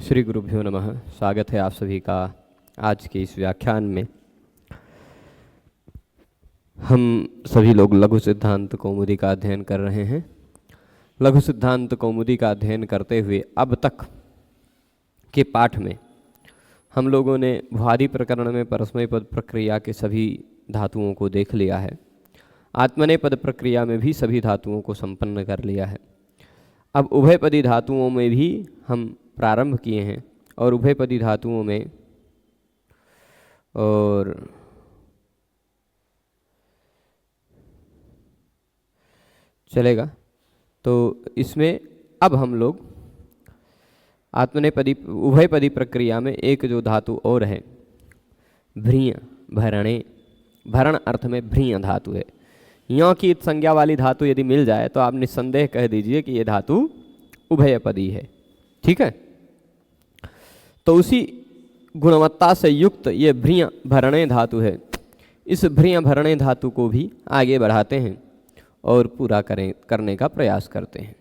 श्री गुरुभ्यो नमः। स्वागत है आप सभी का आज के इस व्याख्यान में। हम सभी लोग लघु सिद्धांत कौमुदी का अध्ययन कर रहे हैं। लघु सिद्धांत कौमुदी का अध्ययन करते हुए अब तक के पाठ में हम लोगों ने भ्वादि प्रकरण में परस्मैपद प्रक्रिया के सभी धातुओं को देख लिया है। आत्मनेपद प्रक्रिया में भी सभी धातुओं को संपन्न कर लिया है। अब उभयपदी धातुओं में भी हम प्रारंभ किए हैं और उभयपदी धातुओं में और चलेगा तो इसमें अब हम लोग आत्मनेपदी उभयपदी प्रक्रिया में एक जो धातु और है भ्रीय भरणे, भरण अर्थ में भ्रीय धातु है। यों की संज्ञा वाली धातु यदि मिल जाए तो आप निस्संदेह कह दीजिए कि यह धातु उभयपदी है। ठीक है, तो उसी गुणवत्ता से युक्त ये भ्रीय भरणे धातु है। इस भ्रीय भरणे धातु को भी आगे बढ़ाते हैं और पूरा करने का प्रयास करते हैं।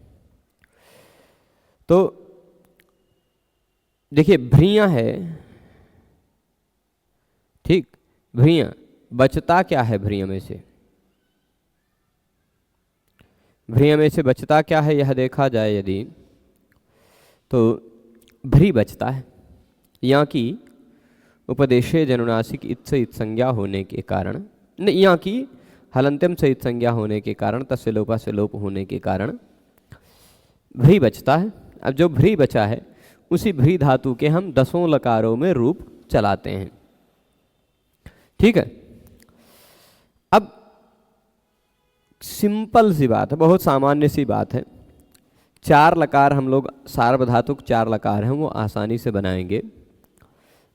तो देखिए भ्रीय है, ठीक, भ्रीय बचता क्या है? भ्रीय में से बचता क्या है यह देखा जाए यदि तो भ्री बचता है। यहाँ की उपदेशे जनुनासिक इत से इत संज्ञा होने के कारण, यहाँ की हलंत्यम से इत संज्ञा होने के कारण, तस्य लोपा से लोप होने के कारण भ्री बचता है। अब जो भ्री बचा है उसी भ्री धातु के हम 10 लकारों में रूप चलाते हैं। ठीक है, अब सिंपल सी बात है, बहुत सामान्य सी बात है। 4 लकार हम लोग सार्वधातुक 4 लकार हैं वो आसानी से बनाएंगे।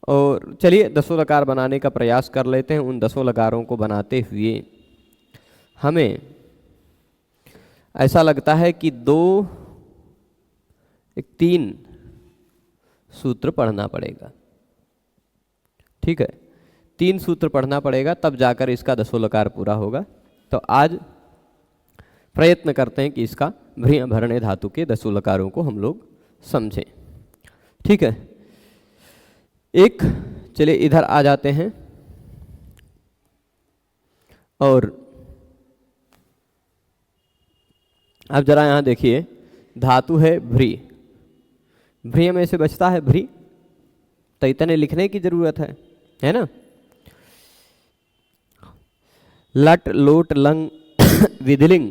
और चलिए 10 लकार बनाने का प्रयास कर लेते हैं। उन 10 लकारों को बनाते हुए हमें ऐसा लगता है कि 3 सूत्र पढ़ना पड़ेगा। ठीक है, 3 सूत्र पढ़ना पड़ेगा तब जाकर इसका 10 लकार पूरा होगा। तो आज प्रयत्न करते हैं कि इसका भ्रीय भरणे धातु के 10 लकारों को हम लोग समझें। ठीक है, एक चलिए इधर आ जाते हैं और अब जरा यहाँ देखिए, धातु है भ्री, भ्री में से बचता है भ्री, तो इतने लिखने की जरूरत है ना। लट लोट लंग विधिलिंग,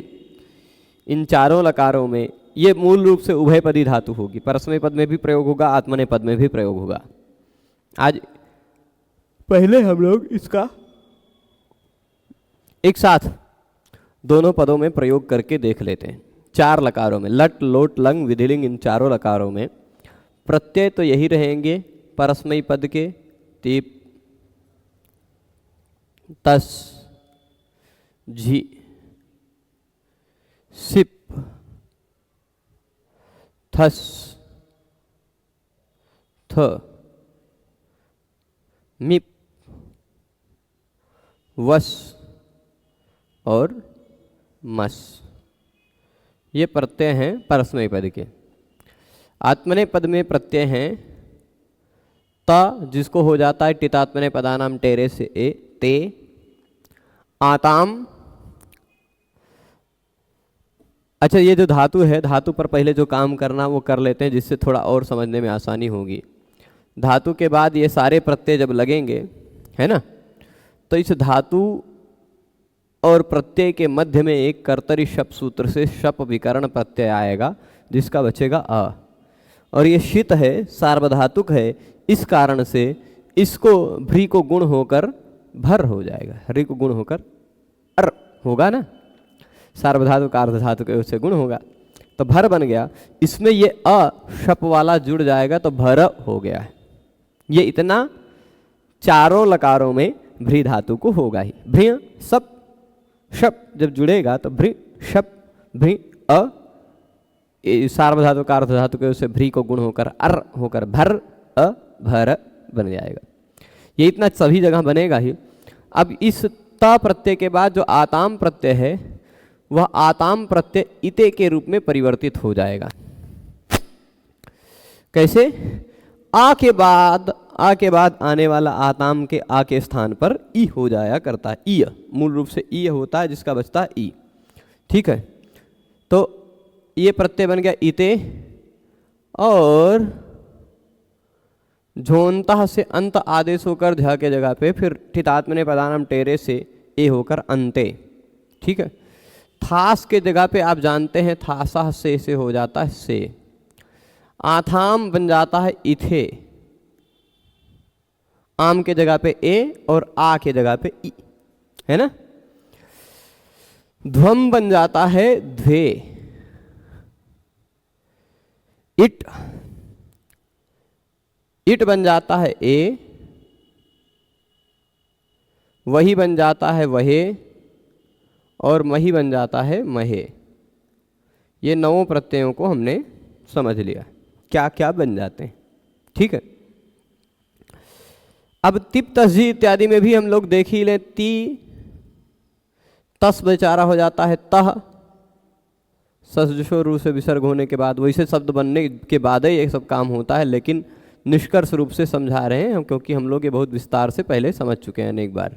इन 4 लकारों में ये मूल रूप से उभयपदी धातु होगी। परस्मै पद में भी प्रयोग होगा, आत्मनेय पद में भी प्रयोग होगा। आज पहले हम लोग इसका एक साथ दोनों पदों में प्रयोग करके देख लेते हैं। 4 लकारों में लट लोट लंग विधिलिंग, इन 4 लकारों में प्रत्यय तो यही रहेंगे परस्मै पद के, तीप तस झी सिप थस थ मिप वस और मस, ये प्रत्यय हैं परस्मै पद के। आत्मनेय पद में प्रत्यय हैं त, जिसको हो जाता है टितात्मनेय पदानाम टेरे से ए, ते, आताम। अच्छा, ये जो धातु है, धातु पर पहले जो काम करना वो कर लेते हैं जिससे थोड़ा और समझने में आसानी होगी। धातु के बाद ये सारे प्रत्यय जब लगेंगे, है ना, तो इस धातु और प्रत्यय के मध्य में एक कर्तरी शप सूत्र से शप विकर्ण प्रत्यय आएगा जिसका बचेगा अ, और ये शित है, सार्वधातुक है, इस कारण से इसको भ्री को गुण होकर भर हो जाएगा, हरि को गुण होकर अर होगा ना, सार्वधातुक अर्धधातु के उससे गुण होगा तो भर बन गया। इसमें ये अ शप वाला जुड़ जाएगा तो भर हो गया है। ये इतना 4 लकारों में भ्री धातु को होगा ही। भ्री सप शप जब जुड़ेगा तो भ्री शप भ्री अ, सार्वधातुक अर्धधातु के उससे भ्री को गुण होकर अर होकर भर अ भर बन जाएगा। ये इतना सभी जगह बनेगा ही। अब इस त प्रत्यय के बाद जो आताम प्रत्यय है वह आताम प्रत्यय इते के रूप में परिवर्तित हो जाएगा। कैसे? आ के बाद आने वाला आताम के आ के स्थान पर ई हो जाया करता है। ई मूल रूप से ई होता है, जिसका बचता है ई। ठीक है, तो ये प्रत्यय बन गया इते, और झोंता से अंत आदेश होकर ध के जगह पे फिर ठितात्मने पदानाम टेरे से ए होकर अंते। ठीक है, थास के जगह पे आप जानते हैं थासा से हो जाता है से। आथाम बन जाता है इथे, आम के जगह पे ए और आ के जगह पे ई, है ना। ध्वम बन जाता है ध्वे, इट बन जाता है ए, वही बन जाता है वहे, और मही बन जाता है महे। ये 9 प्रत्ययों को हमने समझ लिया क्या क्या बन जाते हैं। ठीक है, अब तिप तस्जी इत्यादि में भी हम लोग देख ही लें। ती तस बेचारा हो जाता है तह, ससजुषो रू से विसर्ग होने के बाद वैसे शब्द बनने के बाद ही ये सब काम होता है, लेकिन निष्कर्ष रूप से समझा रहे हैं हम, क्योंकि हम लोग ये बहुत विस्तार से पहले समझ चुके हैं अनेक बार।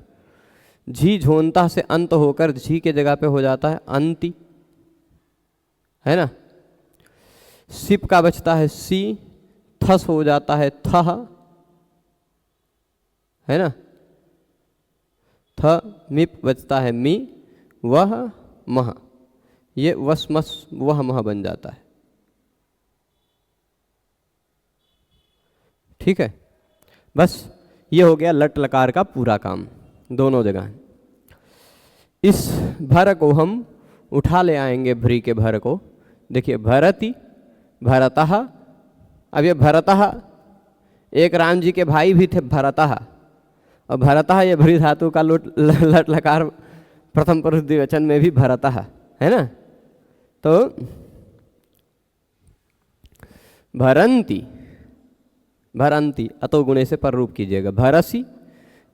झी झोंता से अंत होकर झी के जगह पे हो जाता है अंति, है ना। सिप का बचता है सी, थस हो जाता है थह, है ना। थ मिप बचता है मी, वह मह, ये वस मस वह मह बन जाता है। ठीक है, बस ये हो गया लट लकार का पूरा काम दोनों जगह। इस भर को हम उठा ले आएंगे, भ्री के भर को। देखिए भरती, भरतः। अब ये भरतः, एक राम जी के भाई भी थे भरतः, और भरतः ये भ्री धातु का लट लकार प्रथम पुरुष द्विवचन में भी भरतः, है ना। तो भरंती, भरंती अतो गुणे से पर रूप कीजिएगा। भरसी,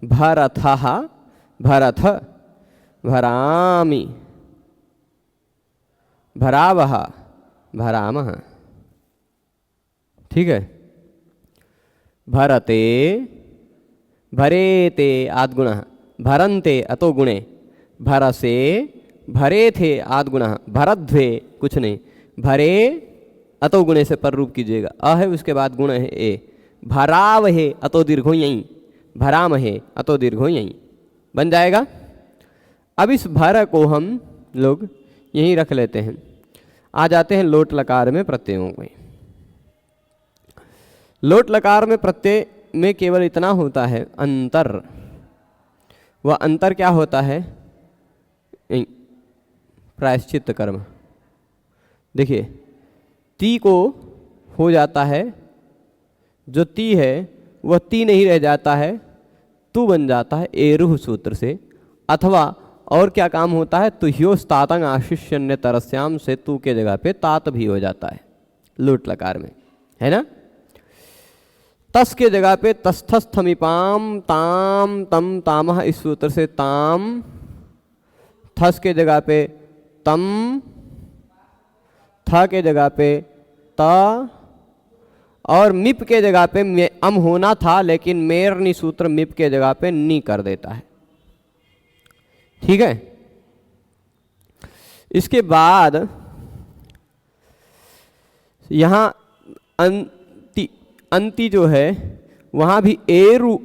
भरथः, भरथ, भरामि, भरावः, भरामः। ठीक है, भरते, भरेते आद्गुण, भरन्ते अतो गुणे, भरसे, भरे थे आद्गुण, भरध्वे कुछ नहीं, भरे अतो गुणे से पर रूप कीजिएगा। अ है उसके बाद गुण है ए। भरावहे अतो दीर्घो यहीं, भरामहे अतो दीर्घो यहीं बन जाएगा। अब इस भर को हम लोग यहीं रख लेते हैं। आ जाते हैं लोट लकार में प्रत्ययों में। लोट लकार में प्रत्यय में केवल इतना होता है अंतर। वह अंतर क्या होता है? प्रायश्चित्त कर्म। देखिए ती को हो जाता है, जो ती है वह ती नहीं रह जाता है, तू बन जाता है एरुह सूत्र से। अथवा और क्या काम होता है? तुह्योस तातंग आशिष्यन्य तरस्याम से तू के जगह पे तात भी हो जाता है लोट लकार में, है ना। तस के जगह पे तस्थस्थमिपाम ताम तम तामह इस सूत्र से ताम। थस के जगह पे तम, थ के जगह पे त, और मिप के जगह पे अम होना था लेकिन मेरनी सूत्र मिप के जगह पे नी कर देता है। ठीक है, इसके बाद यहां अंति जो है वहां भी एरु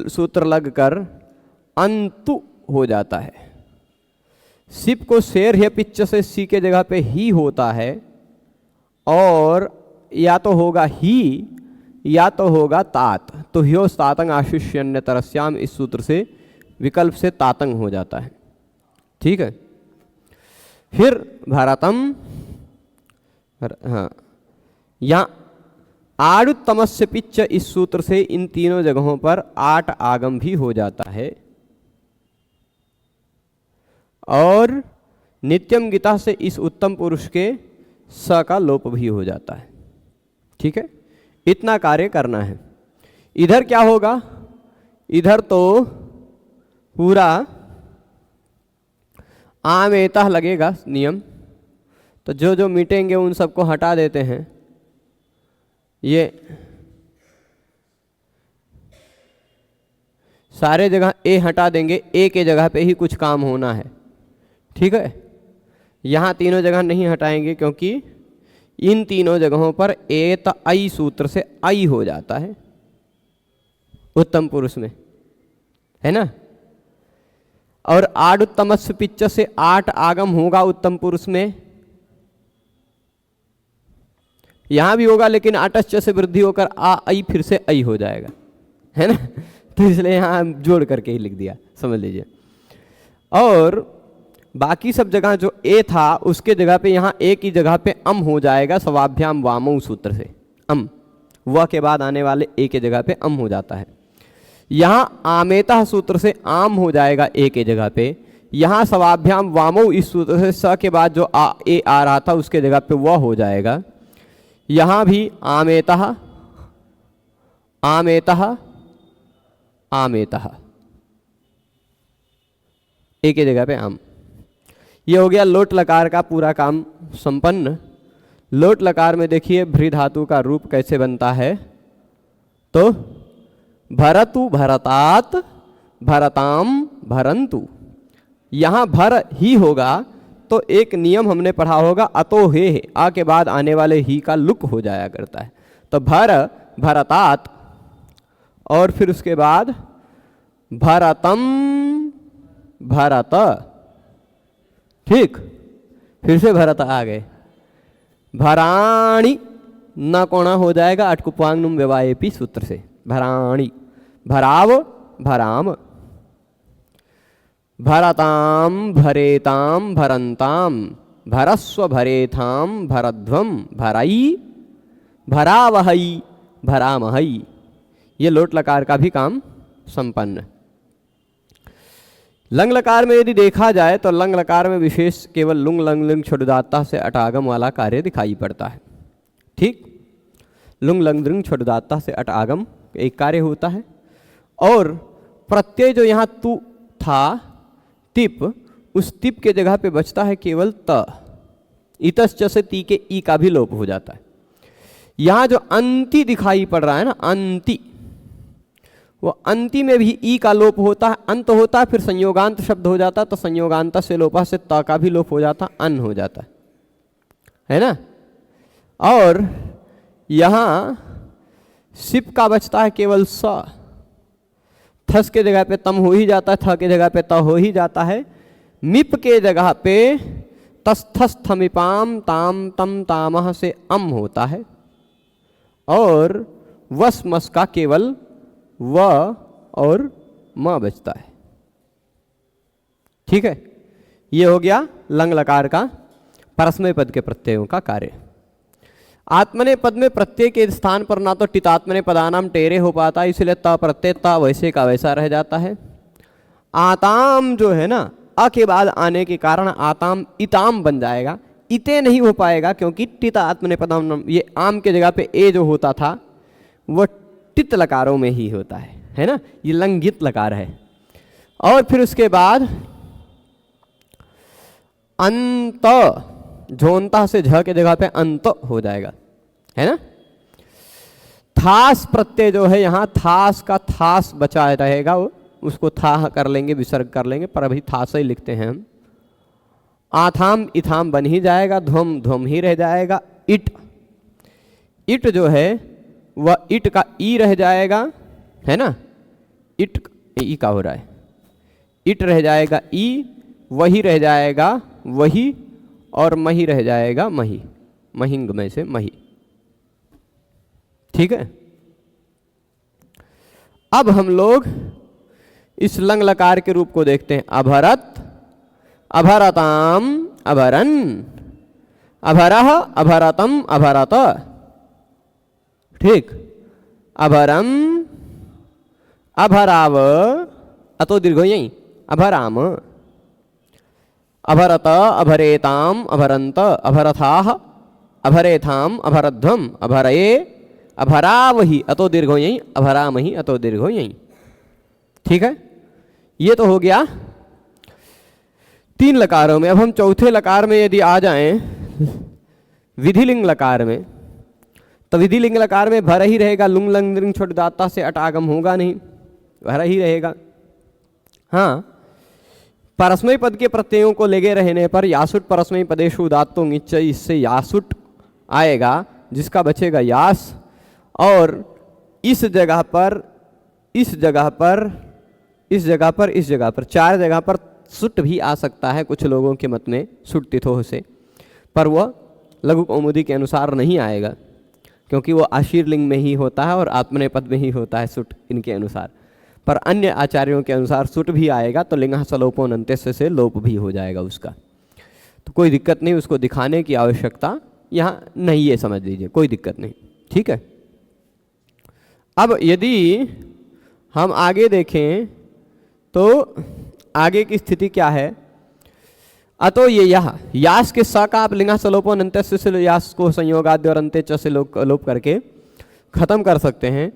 सूत्र लगकर अंतु हो जाता है। सिप को शेर है पिच्च से सी के जगह पे ही होता है, और या तो होगा ही या तो होगा तात। तो ह्यो तातंग आशिष्यन्य तरस्याम इस सूत्र से विकल्प से तातंग हो जाता है। ठीक है, फिर भारतम, हाँ, या आड़ुतमस्य पिच्च इस सूत्र से इन तीनों जगहों पर 8 आगम भी हो जाता है। और नित्यम गीता से इस उत्तम पुरुष के स का लोप भी हो जाता है। ठीक है, इतना कार्य करना है। इधर क्या होगा? इधर तो पूरा आमेतः लगेगा नियम, तो जो जो मिटेंगे उन सबको हटा देते हैं। ये सारे जगह ए हटा देंगे, ए के जगह पे ही कुछ काम होना है, ठीक है। यहाँ तीनों जगह नहीं हटाएंगे क्योंकि इन तीनों जगहों पर ए त आई सूत्र से आई हो जाता है उत्तम पुरुष में, है ना। और आड उत्तमस्य पिच्च से 8 आगम होगा उत्तम पुरुष में, यहां भी होगा, लेकिन आटश्च से वृद्धि होकर आ आई फिर से आई हो जाएगा, है ना। तो इसलिए यहां जोड़ करके ही लिख दिया, समझ लीजिए। और बाकी सब जगह जो ए था उसके जगह पे यहाँ ए की जगह पे अम हो जाएगा स्वाभ्याम वामौ सूत्र से, अम व के बाद आने वाले ए के जगह पे अम हो जाता है। यहाँ आमेता सूत्र से आम हो जाएगा ए के जगह पे, यहाँ स्वाभ्याम वामौ इस सूत्र से स के बाद जो ए आ रहा था उसके जगह पे व हो जाएगा। यहाँ भी आमेतः आमेतः आमेतः ए के जगह पे आम। ये हो गया लोट लकार का पूरा काम संपन्न। लोट लकार में देखिए भ्री धातु का रूप कैसे बनता है, तो भरतु भरतात भरताम भरंतु, यहाँ भर ही होगा तो एक नियम हमने पढ़ा होगा अतो हे, आ के बाद आने वाले ही का लुक हो जाया करता है। तो भर भरतात और फिर उसके बाद भरतम भरत, ठीक, फिर से भरत आ गए। भराणी न कोणा हो जाएगा अटकुपांगनुम व्यवायेपी सूत्र से, भराणी। भराव भराम, भरताम भरेताम भरंताम, भरस्व भरेथाम भरध्वम, भरई भरावहई भरामहई। ये लोट लकार का भी काम संपन्न। लंग लकार में यदि देखा जाए तो लंग लकार में विशेष केवल लुंग लंग लिंग छुड़दाता से अटागम वाला कार्य दिखाई पड़ता है, ठीक। लुंग लंग लिंग छुड़दाता से अटागम एक कार्य होता है। और प्रत्यय जो यहाँ तू था तिप, उस तिप के जगह पे बचता है केवल त, इतश्च से ती के ई का भी लोप हो जाता है। यहाँ जो अंति दिखाई पड़ रहा है ना, अंति, वो अंति में भी ई का लोप होता है, अंत होता है, फिर संयोगांत शब्द हो जाता है, तो संयोगांत से लोपा से त का भी लोप हो जाता, अन हो जाता है ना। और यहाँ सिप का बचता है केवल स, थस के जगह पे तम हो ही जाता है, थ के जगह पे त हो ही जाता है। मिप के जगह पे तस थस थमिपाम ताम तम तामह से अम होता है। और वस मस का केवल व और म बचता है, ठीक है। ये हो गया लंग लकार का परस्मय पद के प्रत्ययों का कार्य। आत्मने पद में प्रत्यय के स्थान पर ना तो टितात्मने पदानाम टेरे हो पाता, इसलिए त प्रत्यय ता वैसे का वैसा रह जाता है। आताम जो है ना, अ के बाद आने के कारण आताम इताम बन जाएगा, इते नहीं हो पाएगा क्योंकि टिता आत्मने पदाम, ये आम के जगह पे ए जो होता था वो टित लकारों में ही होता है ना। ये लंगित लकार है। और फिर उसके बाद अंत, झोंता से झ के जगह पे अंत हो जाएगा, है ना। थास प्रत्यय जो है यहाँ, थास का थास बचा रहेगा, वो उसको था कर लेंगे, विसर्ग कर लेंगे, पर अभी थास ही लिखते हैं हम। आथाम इथाम बन ही जाएगा, ध्वम ध्वम ही रह जाएगा। इट, इट जो है वह इट का ई रह जाएगा, है ना। इट ई का हो रहा है, इट रह जाएगा ई, वही रह जाएगा वही, और मही रह जाएगा मही, महिंग में से मही, ठीक है। अब हम लोग इस लंग लकार के रूप को देखते हैं। अभरत अभरताम अभरन, अभरह अभरतम अभरत, ठीक। अभरम अभराव, अतो दीर्घ यही, अभराम। अभरत अभरेताम अभरंत, अभरथाह अभरेथाम अभरध्वम, अभरये अभरावही, अतो दीर्घ यही, अभरामही, अतो दीर्घ यही, ठीक है। ये तो हो गया 3 लकारों में। अब हम चौथे लकार में यदि आ जाएं, विधिलिंग लकार में, तो विधिलिंग लकार में भर ही रहेगा, लुंग लंग लिंग छोड़ दाता से अटागम होगा नहीं, वह ही रहेगा। हाँ, परस्मय पद के प्रत्ययों को लगे रहने पर यासुट परस्मय पदेशु उदात्तो निश्चय, इससे यासुट आएगा जिसका बचेगा यास, और इस जगह पर इस जगह पर इस जगह पर इस जगह पर 4 जगह पर सुट भी आ सकता है कुछ लोगों के मत में, सुट तिथोह से, पर वह लघु कौमुदी के अनुसार नहीं आएगा क्योंकि वो आशीर्लिंग में ही होता है और आत्मनेपद में ही होता है सुट इनके अनुसार। पर अन्य आचार्यों के अनुसार सुट भी आएगा तो लिंगः सलोपोन अंत्यस्य से लोप भी हो जाएगा उसका, तो कोई दिक्कत नहीं, उसको दिखाने की आवश्यकता यहाँ नहीं है, समझ लीजिए, कोई दिक्कत नहीं। ठीक है। अब यदि हम आगे देखें तो आगे की स्थिति क्या है। अतो ये यह यास के स का आप लिंगा सलोपोन अंत्यस्य से यास को संयोगाद्य और अंत्य च से लोप करके खत्म कर सकते हैं,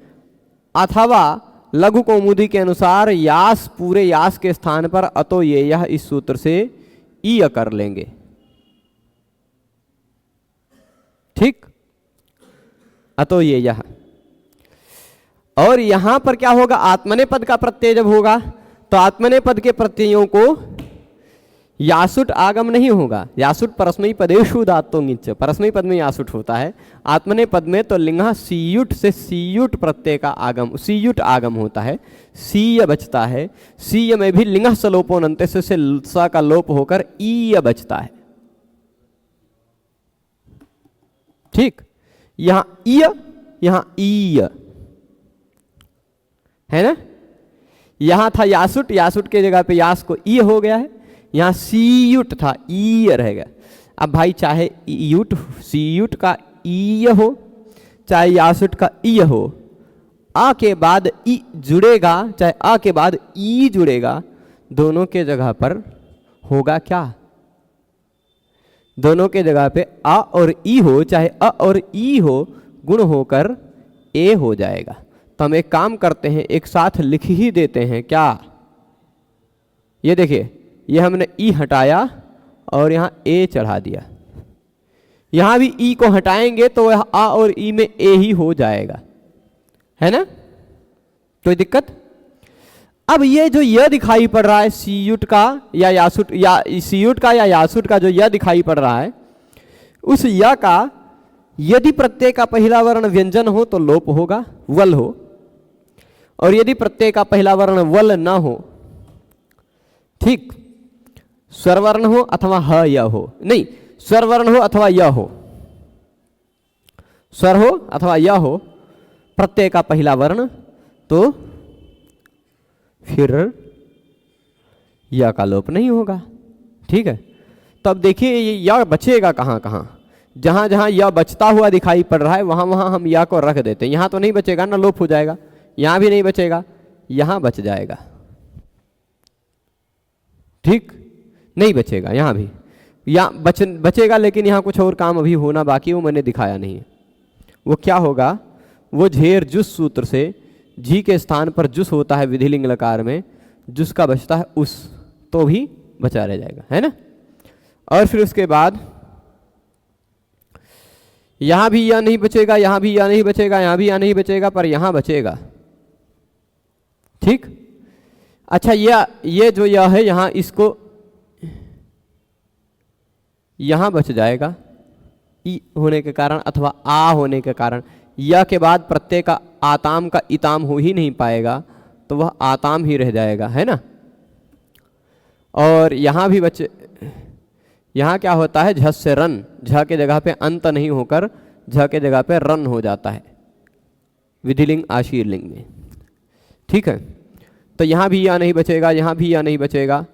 अथवा लघु कौमुदी के अनुसार यास पूरे यास के स्थान पर अतो ये यह इस सूत्र से ईय कर लेंगे। ठीक, अतो ये यह, और यहां पर क्या होगा, आत्मने पद का प्रत्यय जब होगा तो आत्मने पद के प्रत्ययों को यासुट आगम नहीं होगा। यासुट परस्मयी पदेषु उदात्तो ङिच्च, परस्मयी पद में यासुट होता है, आत्मने पद में तो लिंगा सीयुट से सीयुट प्रत्यय का आगम, सीयुट आगम होता है, सीय बचता है। सीय में भी लिंगा सलोपोन अंत्यस्य से स का लोप होकर ईय बचता है। ठीक, यहां ईय, यहां ईय है ना। यहां था यासुट, यासुट के जगह पे यास को ई हो गया है, यहां सीयुट था ई रहेगा। अब भाई चाहे यूट सीयुट का ई हो चाहे यासुट का ई हो, आ के बाद ई जुड़ेगा, चाहे आ के बाद ई जुड़ेगा, दोनों के जगह पर होगा क्या, दोनों के जगह पे आ और ई हो, चाहे अ और ई हो, गुण होकर ए हो जाएगा। तो हम एक काम करते हैं, एक साथ लिख ही देते हैं क्या। ये देखिए, ये हमने ई हटाया और यहाँ ए चढ़ा दिया, यहाँ भी ई को हटाएंगे तो वह आ और ई में ए ही हो जाएगा, है ना, कोई दिक्कत। अब ये जो यह दिखाई पड़ रहा है सीयुट का या यासुट, या सीयुट का या यासुट का जो यह दिखाई पड़ रहा है, उस य का यदि प्रत्यय का पहला वर्ण व्यंजन हो तो लोप होगा, वल हो, और यदि प्रत्यय का पहला वर्ण वल न हो, ठीक, स्वरवर्ण हो अथवा ह य हो, नहीं स्वरवर्ण हो अथवा य हो, स्वर हो अथवा य हो, प्रत्यय का पहला वर्ण, तो फिर य का लोप नहीं होगा। ठीक है, तो अब देखिए ये य बचेगा कहाँ कहाँ, जहाँ जहाँ य बचता हुआ दिखाई पड़ रहा है वहाँ वहाँ हम य को रख देते हैं। यहाँ तो नहीं बचेगा ना, लोप हो जाएगा, यहाँ भी नहीं बचेगा, यहाँ बच जाएगा। ठीक, नहीं बचेगा, यहाँ भी या बचेगा, लेकिन यहाँ कुछ और काम अभी होना बाकी, वो मैंने दिखाया नहीं है। वो क्या होगा, वो झेर जुस सूत्र से झी के स्थान पर जुस होता है विधिलिंग लकार में, जुस का बचता है उस, तो भी बचा रह जाएगा, है ना। और फिर उसके बाद यहाँ भी या नहीं बचेगा, यहाँ भी या नहीं बचेगा, यहाँ भी या नहीं बचेगा, पर यहाँ बचेगा। ठीक, अच्छा ये जो यह है यहाँ, इसको यहाँ बच जाएगा ई होने के कारण अथवा आ होने के कारण। या के बाद प्रत्यय का आताम का इताम हो ही नहीं पाएगा, तो वह आताम ही रह जाएगा, है ना। और यहाँ भी बचे, यहाँ क्या होता है, झ से रन, झ के जगह पे अंत नहीं होकर झ के जगह पे रन हो जाता है विधिलिंग आशीर्लिंग में। ठीक है, तो यहाँ भी या नहीं बचेगा, यहाँ भी या नहीं बचेगा,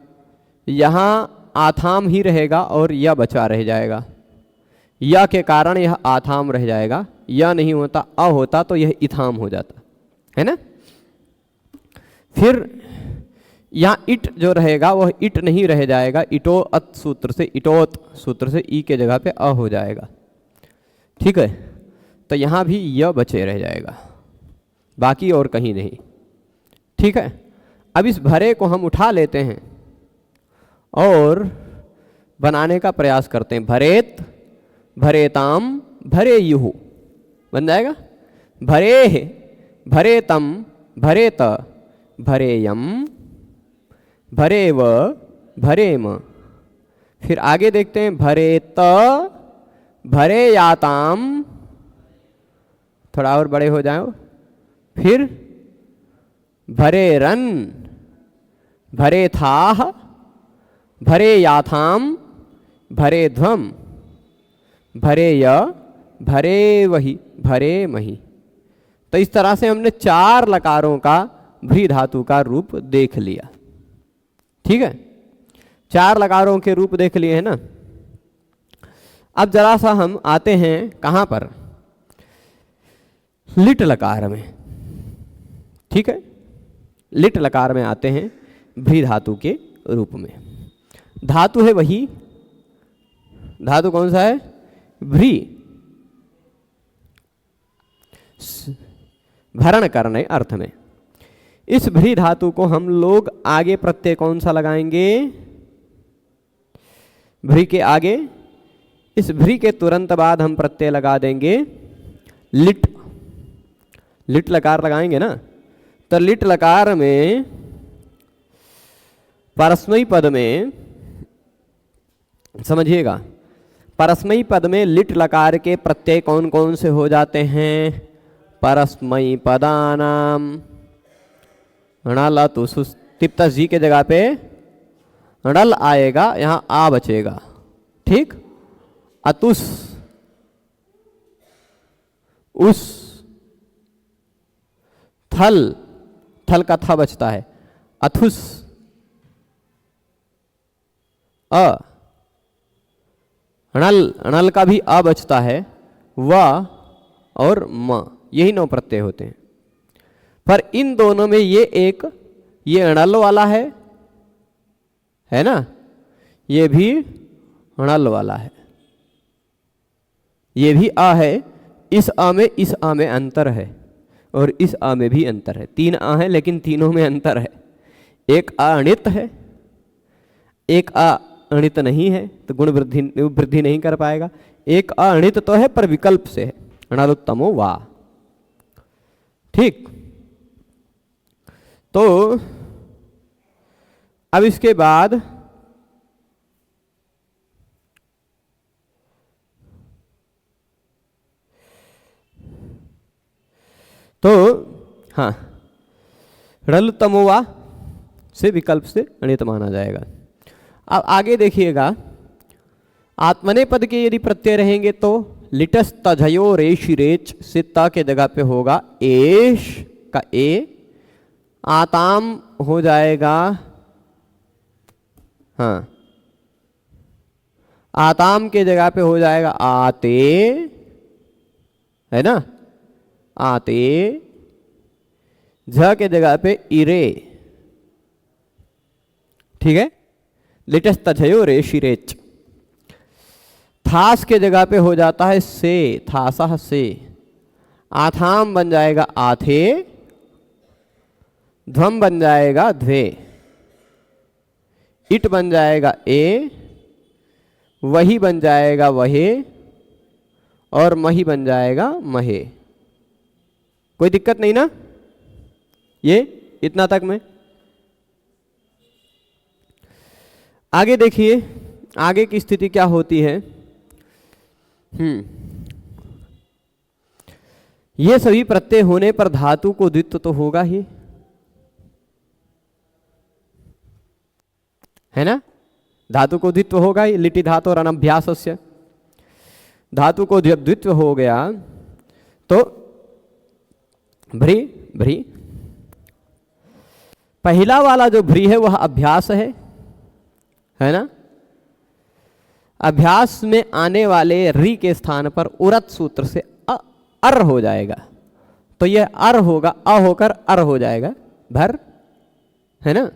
यहाँ आथाम ही रहेगा और यह बचा रह जाएगा। या के कारण यह आथाम रह जाएगा, या नहीं होता अ होता तो यह इथाम हो जाता, है ना। फिर यहाँ इट जो रहेगा वह इट नहीं रह जाएगा, इटो अत सूत्र से, इटोत सूत्र से ई के जगह पे अ हो जाएगा। ठीक है, तो यहाँ भी यह बचे रह जाएगा, बाकी और कहीं नहीं। ठीक है, अब इस भरे को हम उठा लेते हैं और बनाने का प्रयास करते हैं। भरेत, भरेताम, भरे युहु बन जाएगा। भरे, भरेतम, भरेत, भरेयम, भरेव, भरेम। फिर आगे देखते हैं, भरेत, भरेयाताम, थोड़ा और बड़े हो जाओ। फिर भरेरन, भरेथाह, भरेयाथाम, भरेध्वम, भरेय, भरेवहि, भरेमहि। तो इस तरह से हमने 4 लकारों का भ्री धातु का रूप देख लिया। ठीक है, 4 लकारों के रूप देख लिए हैं ना। अब जरा सा हम आते हैं कहाँ पर, लिट लकार में। ठीक है, लिट लकार में आते हैं भ्री धातु के रूप में। धातु है वही, धातु कौन सा है, भ्री, भरण करने अर्थ में। इस भ्री धातु को हम लोग आगे प्रत्यय कौन सा लगाएंगे, भ्री के आगे, इस भ्री के तुरंत बाद हम प्रत्यय लगा देंगे लिट। लिट लकार लगाएंगे ना, तो लिट लकार में परस्मयी पद में, समझिएगा, परस्मयी पद में लिट लकार के प्रत्यय कौन कौन से हो जाते हैं, परस्मयी पदानाम, णल तुस, तिप्तस जी के जगह पे णल आएगा, यहां आ बचेगा। ठीक, अतुस, उस, थल, थल का था बचता है, अथुस, अ, णल, णल का भी अ बचता है, व और म, यही 9 प्रत्यय होते हैं। पर इन दोनों में ये णल वाला है ना, ये भी णल वाला है, ये भी आ है। इस आ में अंतर है, और इस आ में भी अंतर है। 3 आ है, लेकिन तीनों में अंतर है। एक आ अणित है, एक आ अणित नहीं है, तो गुण वृद्धि नहीं कर पाएगा। एक आ अणित तो है पर विकल्प से है, णलोत्तमो वा। ठीक, तो अब इसके बाद तो हाँ, णलोत्तमोवा से विकल्प से अणित माना जाएगा। अब आगे देखिएगा, आत्मने पद के यदि प्रत्यय रहेंगे तो लिटस तझयो रेश रेच से त के जगह पे होगा एश का ए, आताम हो जाएगा, हाँ, आताम के जगह पे हो जाएगा आते, है ना, आते। झ के जगह पे इरे। ठीक है, लिटस तझयो रेशी रेच। थास के जगह पे हो जाता है से, थासा से। आथाम बन जाएगा आथे, ध्वम बन जाएगा ध्वे, इट बन जाएगा ए, वही बन जाएगा वहे, और मही बन जाएगा महे। कोई दिक्कत नहीं ना, ये इतना तक में। आगे देखिए, आगे की स्थिति क्या होती है। ये सभी प्रत्यय होने पर धातु को द्वित्व तो होगा ही, है ना, धातु को द्वित्व होगा ही। लिटि धातु और अनभ्यासस्य, धातु को जब द्वित्व हो गया तो भ्री, भ्री, पहला वाला जो भ्री है वह अभ्यास है ना। अभ्यास में आने वाले री के स्थान पर उरत सूत्र से अर हो जाएगा, तो यह अर होगा, अ होकर अर हो जाएगा, भर, है ना।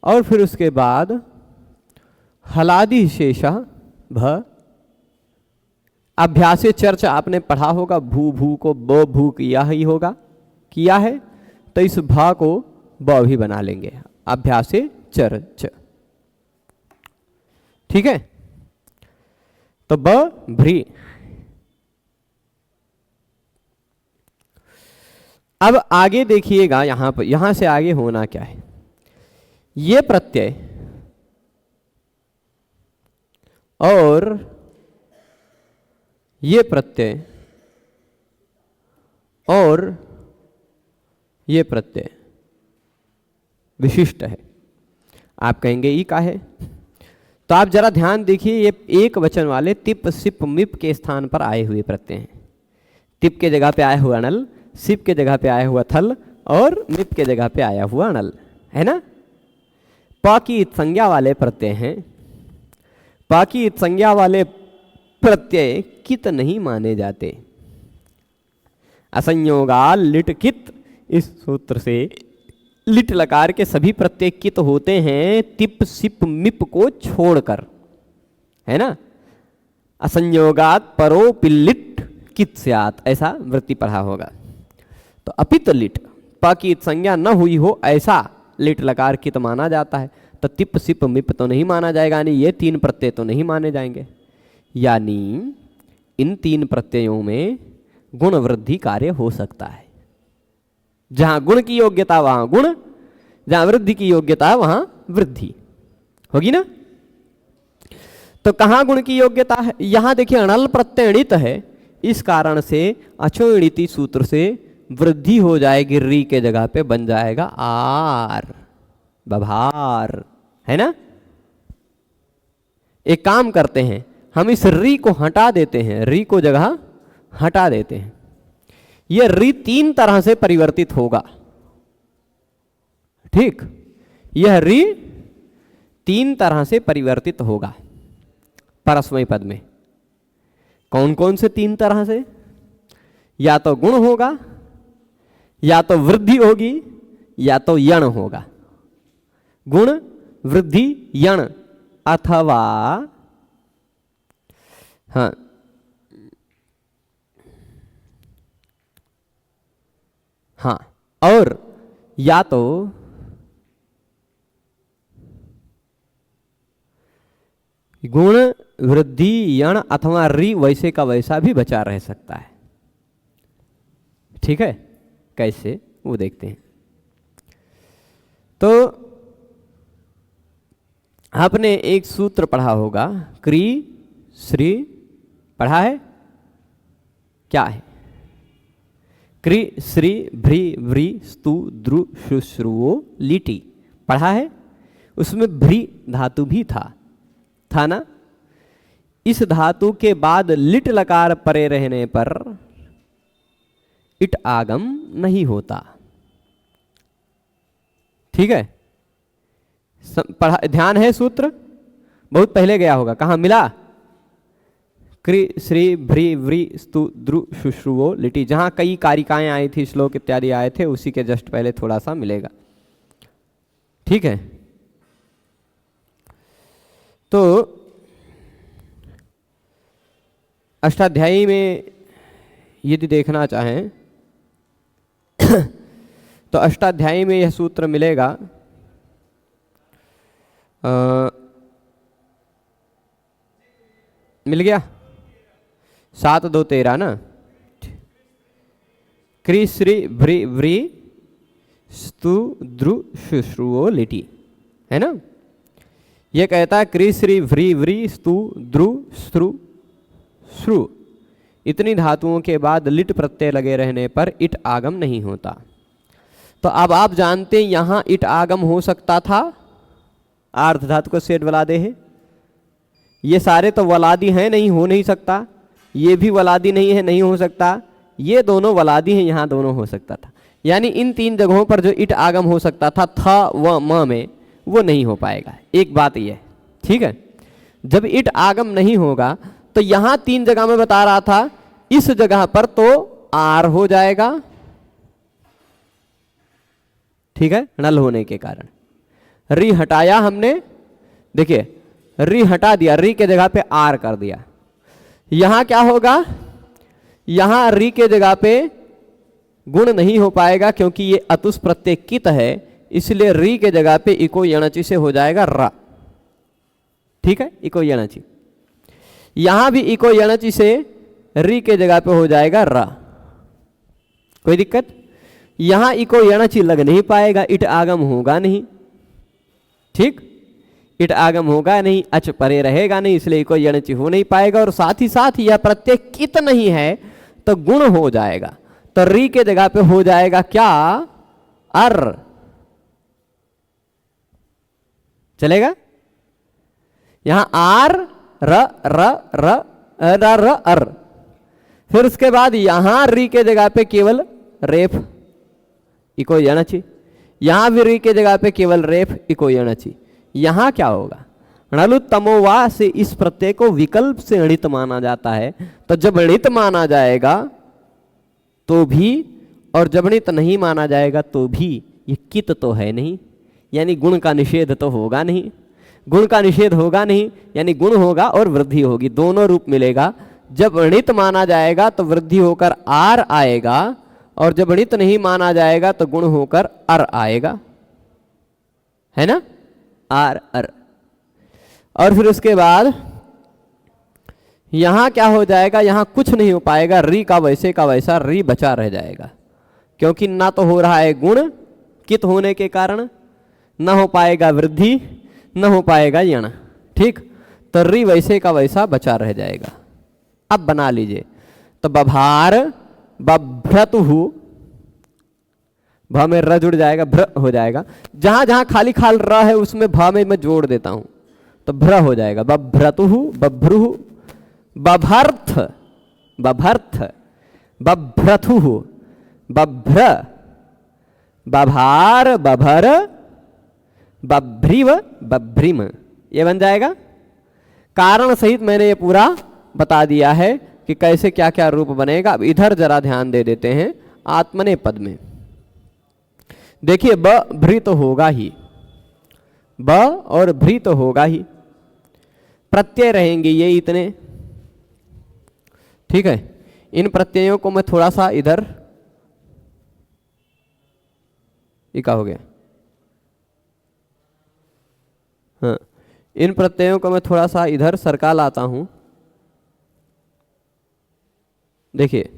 और फिर उसके बाद हलादि शेषा भ। अभ्यासे चर्चा आपने पढ़ा होगा, भू भू को ब भू किया ही होगा, किया है, तो इस भा को ब भी बना लेंगे, अभ्यासे चर्च। ठीक है, तो ब भ्री। अब आगे देखिएगा, यहां पर, यहां से आगे होना क्या है। ये प्रत्यय और ये प्रत्यय और ये प्रत्यय विशिष्ट है। आप कहेंगे ई का है, तो आप जरा ध्यान देखिए, ये एक वचन वाले तिप सिप मिप के स्थान पर आए हुए प्रत्यय हैं। तिप के जगह पे आया हुआ नल, सिप के जगह पे आया हुआ थल, और मिप के जगह पे आया हुआ नल, है ना। प की इत संज्ञा वाले प्रत्यय हैं। प की इत संज्ञा वाले प्रत्यय कित नहीं माने जाते। असंयोगा लिट कित, इस सूत्र से लिट लकार के सभी प्रत्यय कित होते हैं, तिप सिप मिप को छोड़कर, है ना। असंयोगात परो पिल्लिट कित स्यात्, ऐसा वृत्ति पढ़ा होगा। तो अपित लिट, प की संज्ञा न हुई हो ऐसा लिट लकार कित माना जाता है। तो तिप सिप मिप तो नहीं माना जाएगा, यानी ये तीन प्रत्यय तो नहीं माने जाएंगे। यानी इन तीन प्रत्ययों में गुण वृद्धि कार्य हो सकता है। जहां गुण की योग्यता वहां गुण, जहां वृद्धि की योग्यता वहां वृद्धि होगी ना। तो कहां गुण की योग्यता है, यहां देखिए अणल प्रत्ययणित है, इस कारण से अचोणिति सूत्र से वृद्धि हो जाएगी, री के जगह पे बन जाएगा आर, बभार, है ना। एक काम करते हैं, हम इस री को हटा देते हैं, री को जगह हटा देते हैं। यह री तीन तरह से परिवर्तित होगा, ठीक। यह री तीन तरह से परिवर्तित होगा परस्मय पद में। कौन कौन से तीन तरह से? या तो गुण होगा, या तो वृद्धि होगी, या तो यण होगा। गुण, वृद्धि, यण, अथवा हाँ, और या तो गुण, वृद्धि, यण अथवा री वैसे का वैसा भी बचा रह सकता है, ठीक है। कैसे, वो देखते हैं। तो आपने एक सूत्र पढ़ा होगा, क्री श्री, पढ़ा है? क्या है? क्री श्री भ्री व्री स्तु द्रु शुश्रुवो लिटी, पढ़ा है? उसमें भ्री धातु भी था ना। इस धातु के बाद लिट लकार परे रहने पर इट आगम नहीं होता, ठीक है। पढ़ा, ध्यान है, सूत्र बहुत पहले गया होगा, कहाँ मिला? क्री श्री भ्री व्री स्तु द्रु शुश्रुवो लिटी, जहां कई कारिकाएं आई थी, श्लोक इत्यादि आए थे, उसी के जस्ट पहले थोड़ा सा मिलेगा, ठीक है। तो अष्टाध्यायी में यदि देखना चाहें तो अष्टाध्यायी में यह सूत्र मिलेगा, मिल गया 7 2 13 ना। क्री श्री भ्री व्री स्तु द्रु शुश्रुवो लिटी, है ना। यह कहता है क्री श्री भ्री व्री स्तु द्रु श्रु श्रु, इतनी धातुओं के बाद लिट प्रत्यय लगे रहने पर इट आगम नहीं होता। तो अब आप जानते हैं यहां इट आगम हो सकता था, आर्ध धातु को सेठ वलादे है। ये सारे तो वलादी हैं, नहीं हो नहीं सकता। ये भी वलादी नहीं है, नहीं हो सकता। ये दोनों वलादी हैं, यहां दोनों हो सकता था। यानी इन तीन जगहों पर जो इट आगम हो सकता था, व म में, वो नहीं हो पाएगा। एक बात ये, ठीक है। जब इट आगम नहीं होगा तो यहां तीन जगह में बता रहा था, इस जगह पर तो आर हो जाएगा, ठीक है, नल होने के कारण। री हटाया हमने, देखिए री हटा दिया, री के जगह पे आर कर दिया। यहां क्या होगा? यहां री के जगह पे गुण नहीं हो पाएगा, क्योंकि ये अतुस प्रत्यय कित है, इसलिए री के जगह पे इको यणचि से हो जाएगा रा, ठीक है, इको यणचि। यहां भी इको यणचि से री के जगह पे हो जाएगा रा, कोई दिक्कत? यहां इको यणचि लग नहीं पाएगा, इट आगम होगा नहीं। ठीक, इट आगम होगा नहीं, अच परे रहेगा नहीं, इसलिए इको यणचि हो नहीं पाएगा। और साथ ही यह प्रत्यय कित नहीं है तो गुण हो जाएगा, तो री के जगह पे हो जाएगा क्या, अर। चलेगा? यहां आर र र र र र अर। फिर उसके बाद यहां री के जगह पे केवल रेफ इको यणचि, यहां भी री के जगह पे केवल रेफ इको यणचि। यहां क्या होगा, णलु तमोवा से इस प्रत्यय को विकल्प से अणित माना जाता है, तो जब अणित माना जाएगा तो भी और जब अणित नहीं माना जाएगा तो भी ये कित तो है नहीं, यानी गुण का निषेध तो होगा नहीं। गुण का निषेध होगा नहीं यानी गुण होगा और वृद्धि होगी, दोनों रूप मिलेगा। जब अणित माना जाएगा तो वृद्धि होकर आर आएगा, और जब अणित नहीं माना जाएगा तो गुण होकर अर आएगा, है ना, आर अर। और फिर उसके बाद यहां क्या हो जाएगा, यहां कुछ नहीं हो पाएगा, री का वैसा री बचा रह जाएगा, क्योंकि ना तो हो रहा है गुण कित होने के कारण, ना हो पाएगा वृद्धि, न हो पाएगा यण। ठीक, तो री वैसे का वैसा बचा रह जाएगा। अब बना लीजिए, तो बभार बभ्रतुहु, भ में र जुड़ जाएगा, भ्र हो जाएगा। जहां जहां खाली खाल र है उसमें भ में मैं जोड़ देता हूं, तो भ्र हो जाएगा। बभ्रतुहु बभ्रुहु, बभर्थ बभर्थ, बभ्रथुहु बभ्र, बभार बभर, बभ्रिव बभ्रिम, ये बन जाएगा। कारण सहित मैंने ये पूरा बता दिया है कि कैसे क्या क्या रूप बनेगा। अब इधर जरा ध्यान दे देते हैं आत्मने पद में। देखिए ब भ्री तो होगा ही, ब और भ्री तो होगा ही, प्रत्यय रहेंगे ये इतने। ठीक है, इन प्रत्ययों को मैं थोड़ा सा इधर, ये क्या हो गया, हाँ, इन प्रत्ययों को मैं थोड़ा सा इधर सरका लाता हूं। देखिए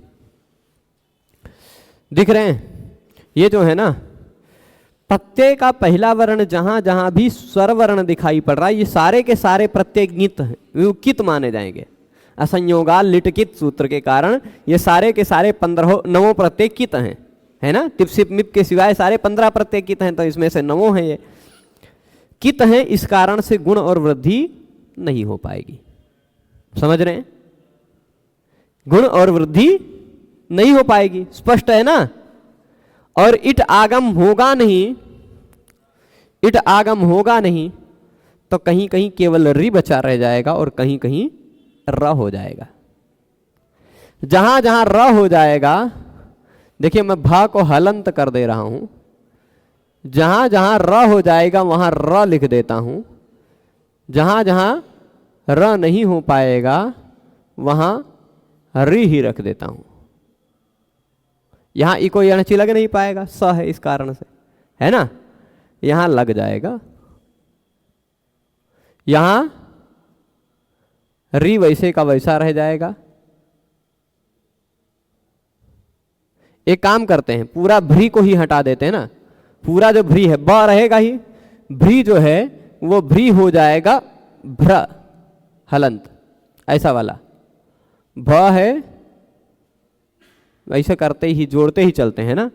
दिख रहे हैं, ये जो है ना प्रत्यय का पहला वर्ण जहां जहां भी स्वर वर्ण दिखाई पड़ रहा है, ये सारे के सारे प्रत्यय गित हैं, वो कित माने जाएंगे। असंयोगाल लिटकित सूत्र के कारण ये सारे के सारे 15 नवों प्रत्यय कित हैं, है ना। टिप सिप मिप के सिवाय सारे 15 प्रत्यय कित हैं, तो इसमें से नवों हैं ये कित हैं। इस कारण से गुण और वृद्धि नहीं हो पाएगी, समझ रहे हैं, गुण और वृद्धि नहीं हो पाएगी, स्पष्ट है ना। और इट आगम होगा नहीं, इट आगम होगा नहीं, तो कहीं कहीं केवल री बचा रह जाएगा और कहीं कहीं र हो जाएगा। जहां जहां र हो जाएगा, देखिए मैं भा को हलंत कर दे रहा हूं, जहां जहां र हो जाएगा वहां र लिख देता हूं, जहां जहां र नहीं हो पाएगा वहां री ही रख देता हूं। यहां इको यणचि लग नहीं पाएगा, स है इस कारण से, है ना, यहां लग जाएगा। यहां री वैसे का वैसा रह जाएगा। एक काम करते हैं, पूरा भ्री को ही हटा देते हैं ना, पूरा जो भ्री है ब रहेगा ही, भ्री जो है वो भ्री हो जाएगा भ्र हलंत, ऐसा वाला भ है, ऐसे करते ही जोड़ते ही चलते हैं ना,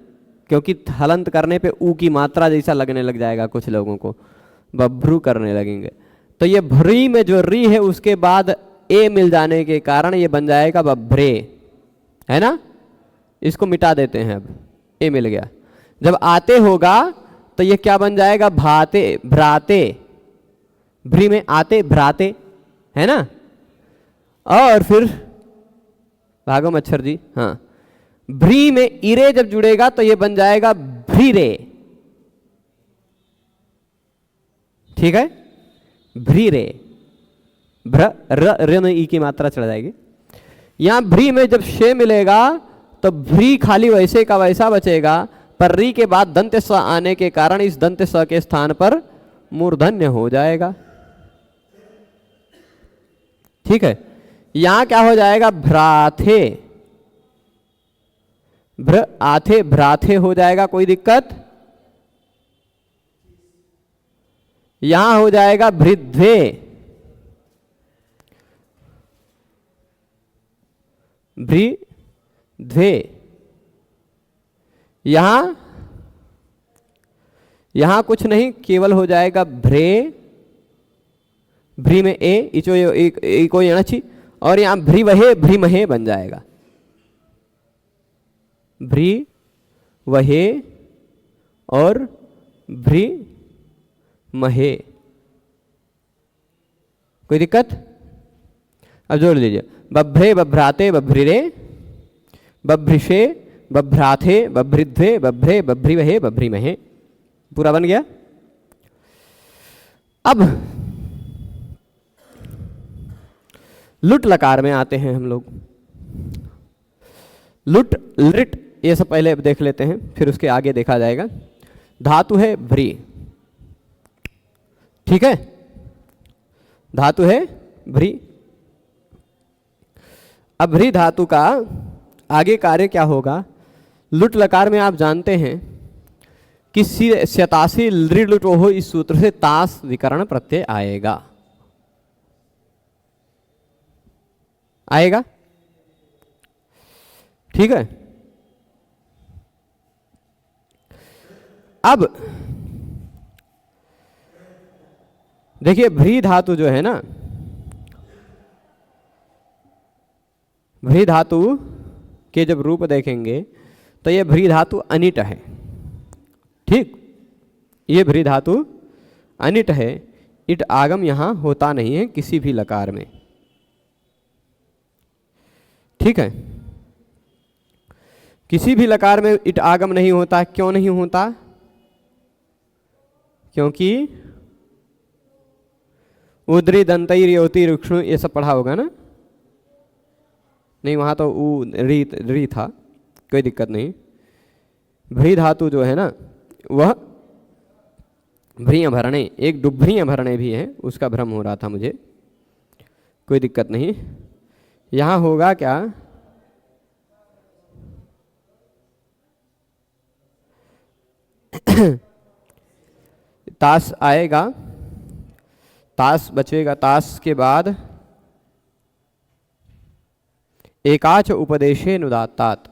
क्योंकि हलंत करने पे ऊ की मात्रा जैसा लगने लग जाएगा कुछ लोगों को, बभ्रू करने लगेंगे। तो ये भ्री में जो री है उसके बाद ए मिल जाने के कारण ये बन जाएगा बभ्रे, है ना। इसको मिटा देते हैं, अब ए मिल गया। जब आते होगा तो ये क्या बन जाएगा, भाते भ्राते, भ्री में आते भ्राते, है ना। और फिर भागो मच्छर जी, हाँ, भ्री में इरे जब जुड़ेगा तो ये बन जाएगा भ्रीरे, ठीक है, भ्रीरे, भ्र र में ई की मात्रा चढ़ जाएगी। यहां भ्री में जब शे मिलेगा तो भ्री खाली वैसे का वैसा बचेगा, पर री के बाद दंत स आने के कारण इस दंत स के स्थान पर मूर्धन्य हो जाएगा, ठीक है। यहां क्या हो जाएगा, भ्राथे, भ्र आथे भ्राथे हो जाएगा, कोई दिक्कत? यहां हो जाएगा भृद्वे, भृद्वे। यहां कुछ नहीं, केवल हो जाएगा भ्रे, भ्री में ए इचो इको यणची, और यहां भ्री वहे भ्री महे बन जाएगा, भ्री वहे और भ्री महे। कोई दिक्कत? अब जोड़ लीजिए, बभ्रे बभ्राते बभ्रिरे, बभ्रिषे बभ्राथे बभ्रिध्वे बभ्रे बभ्रिवहे बभ्रिमहे। पूरा बन गया। अब लुट लकार में आते हैं हम लोग। लुट लिट ये सब पहले देख लेते हैं, फिर उसके आगे देखा जाएगा। धातु है भ्री, ठीक है, धातु है भ्री। अब भ्री धातु का आगे कार्य क्या होगा? लुट लकार में आप जानते हैं कि स्यतासी लृट हो, इस सूत्र से तास विकरण प्रत्यय आएगा, आएगा, ठीक है। अब देखिए भ्री धातु जो है ना, भ्री धातु के जब रूप देखेंगे तो ये भ्री धातु अनिट है, ठीक, ये भ्री धातु अनिट है। इट आगम यहां होता नहीं है किसी भी लकार में, ठीक है, किसी भी लकार में इट आगम नहीं होता। क्यों नहीं होता? क्योंकि उद्री दंतई योति रुक्ष्णु ये सब पढ़ा होगा ना? नहीं, वहां तो उ री था, कोई दिक्कत नहीं। भ्री धातु जो है ना वह भ्रिय भरणे, एक डुभ्रिय भरणे भी है, उसका भ्रम हो रहा था मुझे, कोई दिक्कत नहीं। यहां होगा क्या? तास आएगा, तास बचेगा, तास के बाद एकाच उपदेशे नुदात्तात,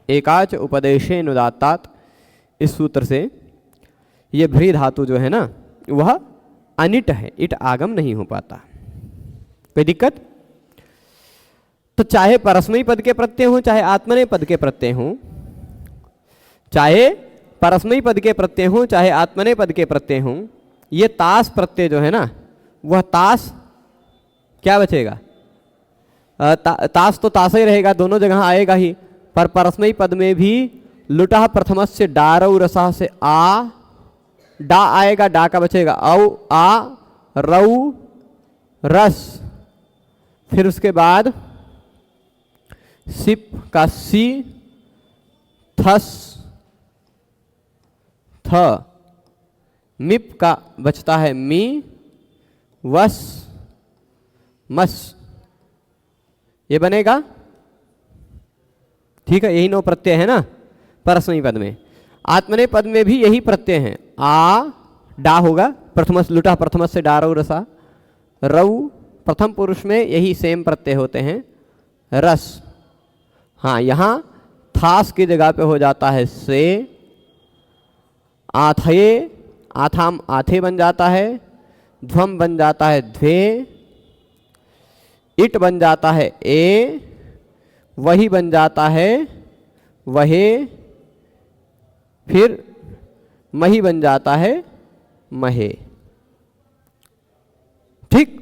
एकाच उपदेशे नुदात्तात, इस सूत्र से ये भ्री धातु जो है ना वह अनिट है, इट आगम नहीं हो पाता। कोई दिक्कत? तो चाहे परस्मयी पद के प्रत्यय हो, चाहे आत्मनेय पद के प्रत्यय हो, चाहे परस्मयी पद के प्रत्यय हो, चाहे आत्मनेय पद के प्रत्यय हो, ये तास प्रत्यय जो है ना वह तास क्या बचेगा? तास तो तास ही रहेगा, दोनों जगह आएगा ही, पर परस्मयी पद में भी लुटा प्रथमस्य डारौ रसा से आ, डा आएगा, डा का बचेगा औ आ रऊ रस, फिर उसके बाद सिप का सी, थस थ, मिप का बचता है मी, वस मस, ये बनेगा, ठीक है। यही 9 प्रत्यय है ना परस्मयी पद में। आत्मनेय पद में भी यही प्रत्यय हैं, आ डा होगा, प्रथमस लुटा प्रथमस से डारौ रसा, रऊ प्रथम पुरुष में यही सेम प्रत्यय होते हैं, रस। हाँ, यहाँ थास की जगह पे हो जाता है से, आथये आथाम आथे बन जाता है, ध्वम बन जाता है ध्वे, इट बन जाता है ए, वही बन जाता है वहे, फिर मही बन जाता है महे, ठीक।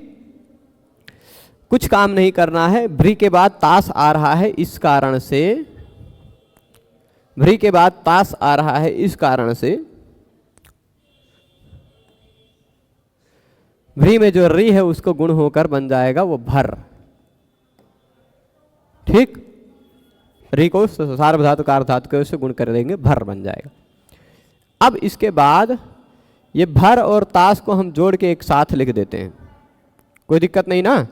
कुछ काम नहीं करना है। भ्री के बाद तास आ रहा है, इस कारण से, भ्री के बाद तास आ रहा है, इस कारण से भ्री में जो री है उसको गुण होकर बन जाएगा वो भर, ठीक। री को सार्वधातु कार्धातु के उससे गुण कर देंगे, भर बन जाएगा। अब इसके बाद ये भर और तास को हम जोड़ के एक साथ लिख देते हैं, कोई दिक्कत नहीं ना।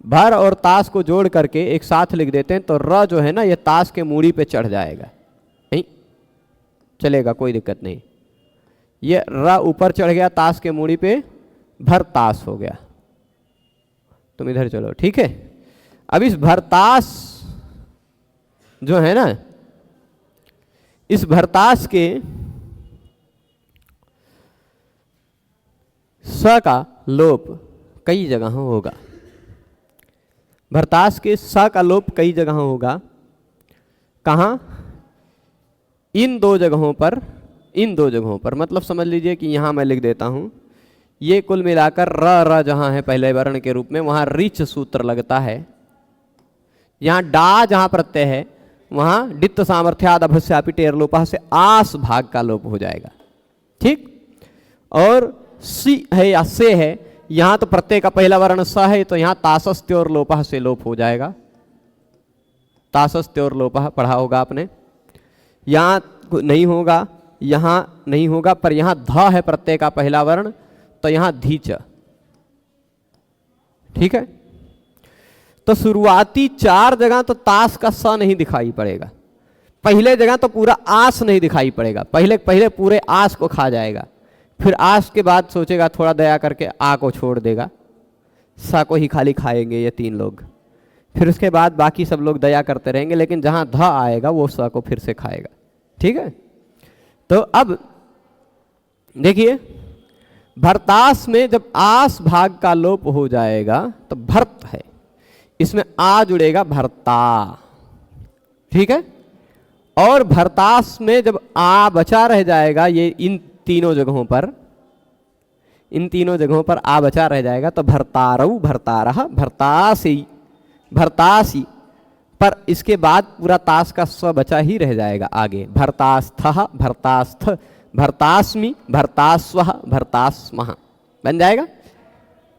भर और ताश को जोड़ करके एक साथ लिख देते हैं तो र जो है ना ये ताश के मूड़ी पे चढ़ जाएगा, नहीं चलेगा, कोई दिक्कत नहीं। ये र ऊपर चढ़ गया ताश के मूड़ी पे, भरताश हो गया। तुम इधर चलो, ठीक है। अब इस भरताश जो है ना, इस भरताश के स का लोप कई जगहों होगा। भरताश के स का लोप कई जगह होगा। कहाँ? इन दो जगहों पर, इन दो जगहों पर। मतलब समझ लीजिए कि यहाँ मैं लिख देता हूँ, ये कुल मिलाकर र जहाँ है पहले वर्ण के रूप में, वहाँ रिच सूत्र लगता है। यहाँ डा जहाँ प्रत्यय है वहाँ डित्त सामर्थ्याद अभस्यापि टेर लोपः से आस भाग का लोप हो जाएगा, ठीक। और सी है या से है, यहाँ तो प्रत्यय का पहला वर्ण स है, तो यहाँ तासस्त्योर लोपः से लोप हो जाएगा। तासस्त्योर लोपः पढ़ा होगा आपने। यहाँ नहीं होगा, यहाँ नहीं होगा, पर यहाँ ध है प्रत्यय का पहला वर्ण, तो यहाँ धीच, ठीक है। तो शुरुआती चार जगह तो ताश का स नहीं दिखाई पड़ेगा, पहले जगह तो पूरा आस नहीं दिखाई पड़ेगा, पहले पूरे आस को खा जाएगा, फिर आस के बाद सोचेगा थोड़ा दया करके आ को छोड़ देगा, सा को ही खाली खाएंगे ये तीन लोग, फिर उसके बाद बाकी सब लोग दया करते रहेंगे, लेकिन जहां ध आएगा वो सा को फिर से खाएगा, ठीक है। तो अब देखिए, भरतास में जब आस भाग का लोप हो जाएगा तो भर्त है, इसमें आ जुड़ेगा भरता, ठीक है। और भरतास में जब आ बचा रह जाएगा, ये इन तीनों जगहों पर, इन तीनों जगहों पर आ बचा रह जाएगा, तो भरतारऊ भरतारह भरतासी भरतासी, पर इसके बाद पूरा ताश का स्व बचा ही रह जाएगा आगे। भरतास्थः भरतास्थ भरतास्मि भरतास्वः भरतास्मः बन जाएगा।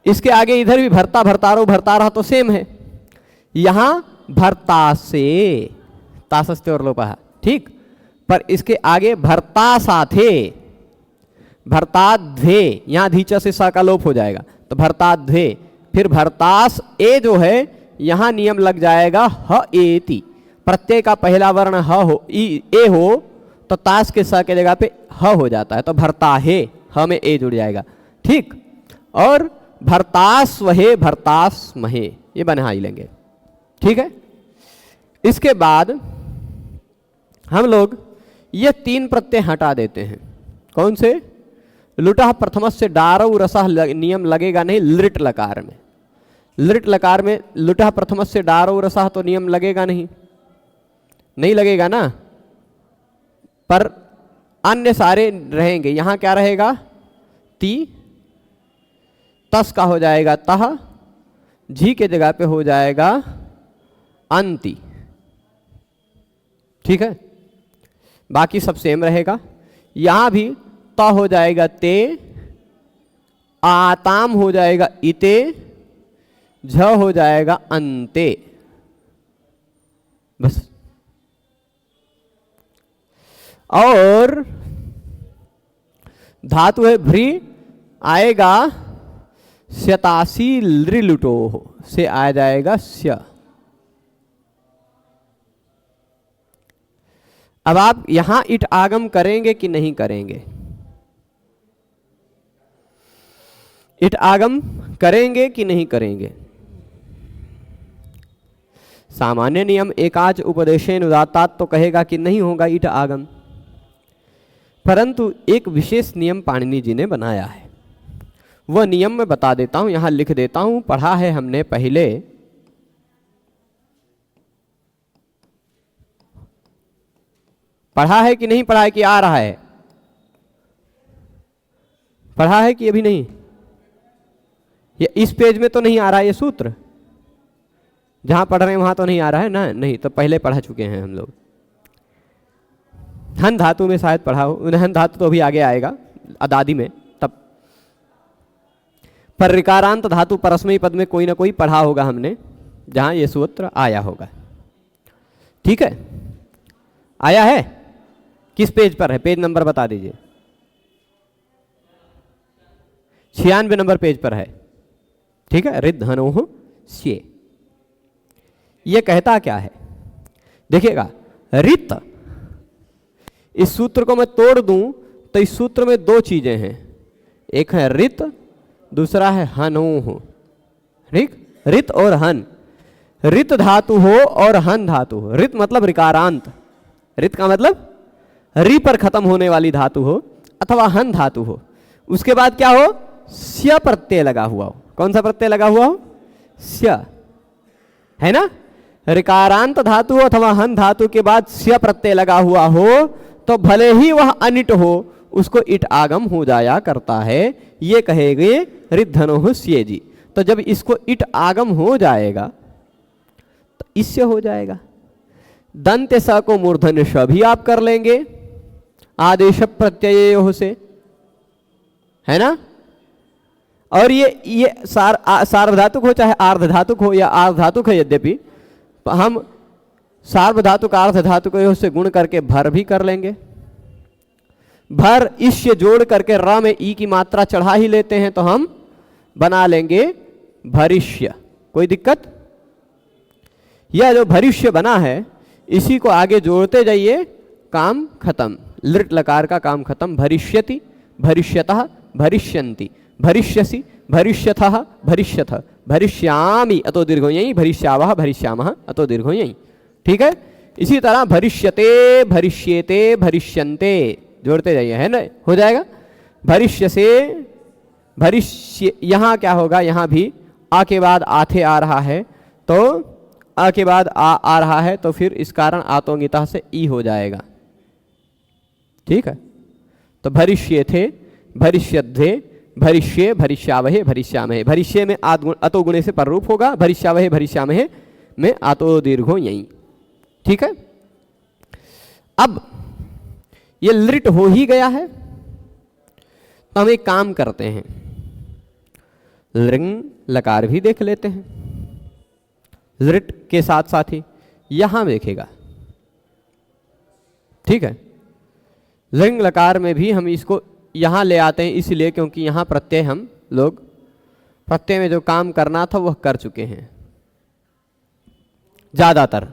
इसके आगे इधर भी भरता भरतारो भरतारह तो सेम है, यहाँ भरतासे तासस्ते और लोपः, ठीक। पर इसके आगे भरता साथे भरताध्वे, यहाँ धीचा से सा का लोप हो जाएगा, तो भरताध्वे। फिर भरतास ए जो है यहाँ नियम लग जाएगा ह एति, प्रत्यय का पहला वर्ण ह हो ए हो तो ताश के सा के जगह पे ह हो जाता है, तो भरता है, ह में ए जुड़ जाएगा, ठीक। और भरतास वहे भरतास महे, ये बना ही लेंगे, ठीक है। इसके बाद हम लोग ये तीन प्रत्यय हटा देते हैं। कौन से? लुटः प्रथमस्य से डारऊ रसः नियम लगेगा नहीं लृट लकार में, लृट लकार में लुटः प्रथमस्य से डारऊ रसः तो नियम लगेगा नहीं, नहीं लगेगा ना, पर अन्य सारे रहेंगे। यहाँ क्या रहेगा? ती, तस का हो जाएगा तह, झी के जगह पे हो जाएगा अंति, ठीक है। बाकी सब सेम रहेगा। यहाँ भी त हो जाएगा ते, आताम हो जाएगा इते, झ हो जाएगा अंते, बस। और धातु है भ्री, आएगा स्यतासी लृलुटो से आ जाएगा स्य। अब आप यहां इट आगम करेंगे कि नहीं करेंगे? इट आगम करेंगे कि नहीं करेंगे? सामान्य नियम एकाच उपदेशेन उदात्तात् तो कहेगा कि नहीं होगा इट आगम, परंतु एक विशेष नियम पाणिनि जी ने बनाया है। वह नियम मैं बता देता हूं, यहां लिख देता हूं, पढ़ा है हमने पहले। पढ़ा है कि नहीं पढ़ा है कि आ रहा है? पढ़ा है कि अभी नहीं? ये इस पेज में तो नहीं आ रहा है ये सूत्र, जहां पढ़ रहे हैं वहां तो नहीं आ रहा है ना? नहीं, तो पहले पढ़ा चुके हैं हम लोग। हन धातु में शायद पढ़ा हो, हन धातु तो अभी आगे आएगा अदादि में तब। पर ऋकारांत धातु परस्मयी पद में कोई ना कोई पढ़ा होगा हमने, जहां ये सूत्र आया होगा, ठीक है। आया है? किस पेज पर है? पेज नंबर बता दीजिए। 96 नंबर पेज पर है, ठीक है। रिद्धनोः स्ये, ये कहता क्या है, देखिएगा, रित, इस सूत्र को मैं तोड़ दूं तो इस सूत्र में दो चीजें हैं, एक है रित, दूसरा है हनु। ठीक, रित और हन। रित धातु हो और हन धातु हो। रित मतलब ऋकारांत, रित का मतलब रि पर खत्म होने वाली धातु हो, अथवा हन धातु हो, उसके बाद क्या हो, स्य प्रत्यय लगा हुआ हो। कौन सा प्रत्यय लगा हुआ हो, स्य, है ना। ऋकारांत धातु हो अथवा हन धातु के बाद स्य प्रत्यय लगा हुआ हो तो भले ही वह अनिट हो, उसको इट आगम हो जाया करता है। ये कहेंगे रिद्धनो स्ये जी। तो जब इसको इट आगम हो जाएगा तो इससे हो जाएगा। दंत स को मूर्धन्य श भी आप कर लेंगे आदेश प्रत्यय से, है ना। और ये सार्वधातुक हो चाहे आर्धधातुक हो या आर्धधातुक है, यद्यपि हम सार्वधातुक आर्धधातुक से गुण करके भर भी कर लेंगे। भर इश्य जोड़ करके र में ई की मात्रा चढ़ा ही लेते हैं तो हम बना लेंगे भरिष्य। कोई दिक्कत? यह जो भरिष्य बना है इसी को आगे जोड़ते जाइए, काम खत्म। लिट लकार का काम खत्म। भरिष्यति, भरिष्यतः, भरिष्यन्ति, भरिष्यसि, भरिष्यथः, भरिष्यथ, भरिष्यामि अतो दीर्घो यहीं, भरिष्यावः, भरिष्यामः अतो दीर्घो यहीं। ठीक है। इसी तरह भरिष्यते, भरिष्येते, भरिष्यन्ते जोड़ते जाइए, है ना, हो जाएगा। भरिष्य से भरिष्य, यहाँ क्या होगा, यहाँ भी आ के बाद आथे आ रहा है तो आ के बाद आ रहा है तो फिर इस कारण आतोंगिता से ई हो जाएगा। ठीक है। तो भरिष्ये थे, भरिष्यध्वे, भरिष्ये, भरिष्यावहे, भरिष्यामहे। भरिष्य में अतो गुणे से पररूप होगा, भरिष्यावहे, भरिष्यामहे में आतो दीर्घो यहीं। ठीक है। अब ये लिट हो ही गया है तो हम एक काम करते हैं, लिंग लकार भी देख लेते हैं। लिट के साथ साथ ही यहां देखेगा। ठीक है। लिंग लकार में भी हम इसको यहां ले आते हैं इसलिए क्योंकि यहां प्रत्यय हम लोग प्रत्यय में जो काम करना था वह कर चुके हैं ज्यादातर।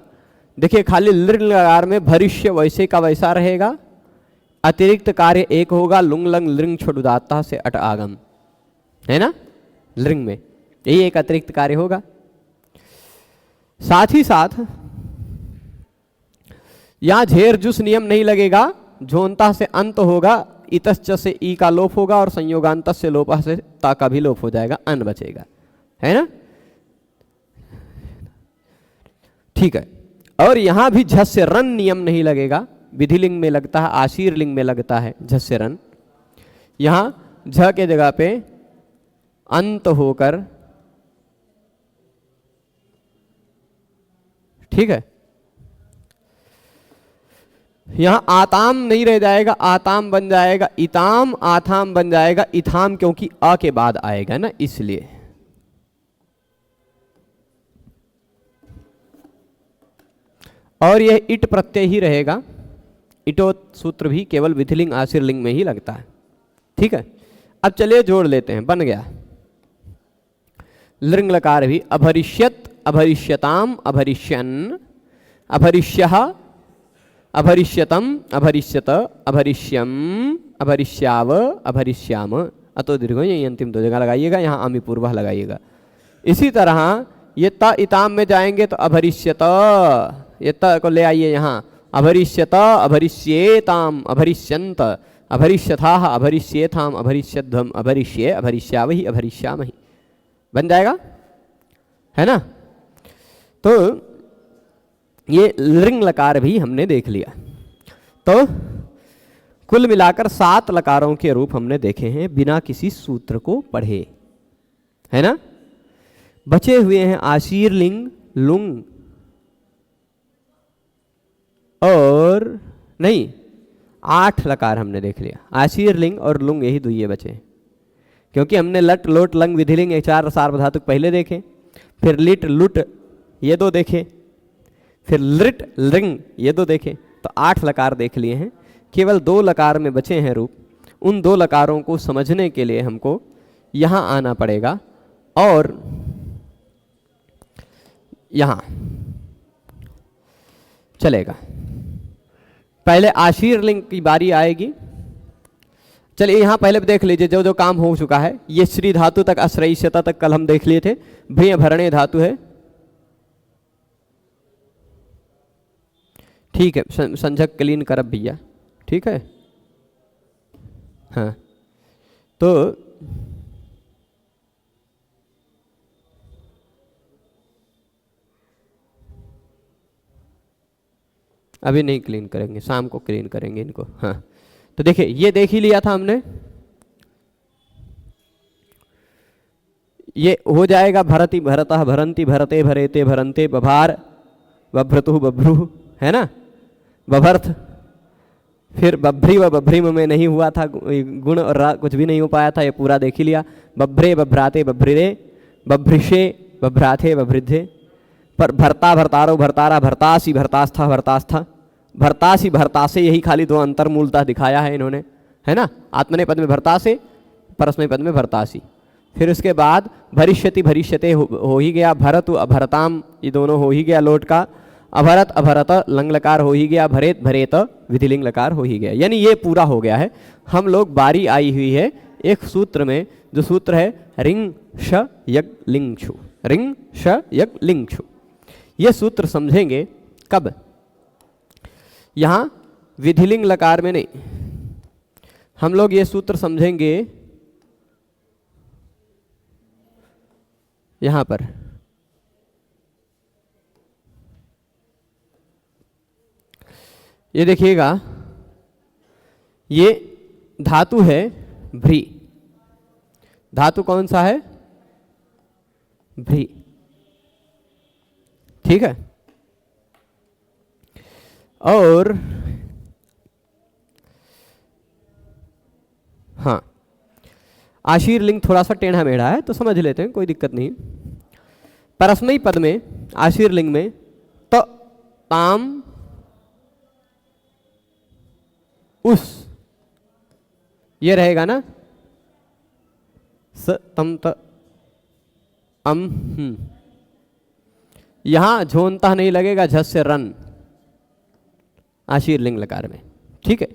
देखिए खाली लिंग लकार में भरिष्य वैसे का वैसा रहेगा, अतिरिक्त कार्य एक होगा, लुंग लंग लिंग छोड़ुदाता से अट आगम, है ना। लिंग में यही एक अतिरिक्त कार्य होगा। साथ ही साथ यहां झेर जुस नियम नहीं लगेगा, झोंता से अंत होगा, इतश्च से ई का लोप होगा और संयोगांत से लोप से ता का भी लोप हो जाएगा, अन बचेगा, है ना। ठीक है। और यहां भी झ से रन नियम नहीं लगेगा, विधिलिंग में लगता है, आशीर लिंग में लगता है झ से रन। यहां झ के जगह पे अंत होकर, ठीक है, यहां आताम नहीं रह जाएगा, आताम बन जाएगा इताम, आथाम बन जाएगा इथाम, क्योंकि अ के बाद आएगा ना, इसलिए। और यह इट प्रत्यय ही रहेगा। इटो सूत्र भी केवल विधिलिंग आशीर लिंग में ही लगता है। ठीक है। अब चलिए जोड़ लेते हैं, बन गया लिंग लकार भी। अभरिष्यत, अभरिष्यताम, अभरिष्यन, अभरिष्यः, अभरिष्यतम, अभरिष्यत, अभरिष्यम, अभरिष्याव, अभरिष्याम अतो दीर्घो, यही अंतिम दो जगह लगाइएगा, यहाँ आमी पूर्वः लगाइएगा। इसी तरह ये त इताम में जाएंगे तो अभरिष्यत, ये त को ले आइए यहाँ, अभरिष्यत, अभरिष्येताम, अभरिष्यंत, अभरिष्यथाः, अभरिष्येथाम, अभरिष्यध्वम, अभरिष्ये, अभरिष्यावहि, अभरिष्यामहि, बन जाएगा, है ना। तो ये लिंग लकार भी हमने देख लिया। तो कुल मिलाकर 7 लकारों के रूप हमने देखे हैं बिना किसी सूत्र को पढ़े, है ना। बचे हुए हैं आशीर लिंग, लुंग और नहीं 8 लकार हमने देख लिया। आशीर लिंग और लुंग यही दुइये बचे, क्योंकि हमने लट लोट लंग विधिलिंग 4 सार्वधातुक पहले देखे, फिर लिट लुट ये 2 देखे, फिर लिट लिंग ये 2 देखे, तो 8 लकार देख लिए हैं। केवल 2 लकार में बचे हैं रूप। उन 2 लकारों को समझने के लिए हमको यहाँ आना पड़ेगा और यहाँ चलेगा। पहले आशीर लिंग की बारी आएगी। चलिए यहाँ पहले देख लीजिए जो जो काम हो चुका है। ये श्री धातु तक आश्रयस्यता तक कल हम देख लिए थे। भ्रिय भरणे धातु है, ठीक है। संझक क्लीन करब भैया, ठीक है। हाँ तो अभी नहीं क्लीन करेंगे, शाम को क्लीन करेंगे इनको। हाँ तो देखिए ये देख ही लिया था हमने। ये हो जाएगा भरति भरतः भरंती भरते भरेते भरंते बभार बभ्रतु बभ्रू, है ना, बभर्थ। फिर बभ्री व बभ्रीम में नहीं हुआ था, गुण और रा कुछ भी नहीं हो पाया था, ये पूरा देख ही लिया। बभ्रे बभ्राते बभ्रिरे बभ्रिषे बभ्राथे बभ्रिधे। पर भरता भरतारो भरतारा भरतासी भरतास्था भरतास्था भरतासी भरतासे, यही खाली दो अंतर मूलतः दिखाया है इन्होंने, है ना। आत्मने पद में भरतासे, परस्मय पद में भरतासी। फिर उसके बाद भरिष्यति भरिष्यते हो ही गया। भरत अभरताम, ये दोनों हो ही गया लोट का। अभरत अभरत लंग लकार हो ही गया। भरेत भरेत विधिलिंग लकार हो ही गया। यानी ये पूरा हो गया है। हम लोग बारी आई हुई है एक सूत्र में, जो सूत्र है रिंग श यग लिंग छु, रिंग श यग लिंग छु। ये सूत्र समझेंगे कब? यहाँ विधिलिंग लकार में नहीं, हम लोग ये सूत्र समझेंगे यहाँ पर। ये देखिएगा, ये धातु है भ्री। धातु कौन सा है? भ्री, ठीक है। और हाँ, आशीर लिंग थोड़ा सा टेढ़ा मेढ़ा है तो समझ लेते हैं, कोई दिक्कत नहीं। परस्मयी पद में आशीर लिंग में तो ताम उस, ये रहेगा ना, स तम त अम यहां झोंता नहीं लगेगा, झस से रन आशीर लिंग लकार में, ठीक है।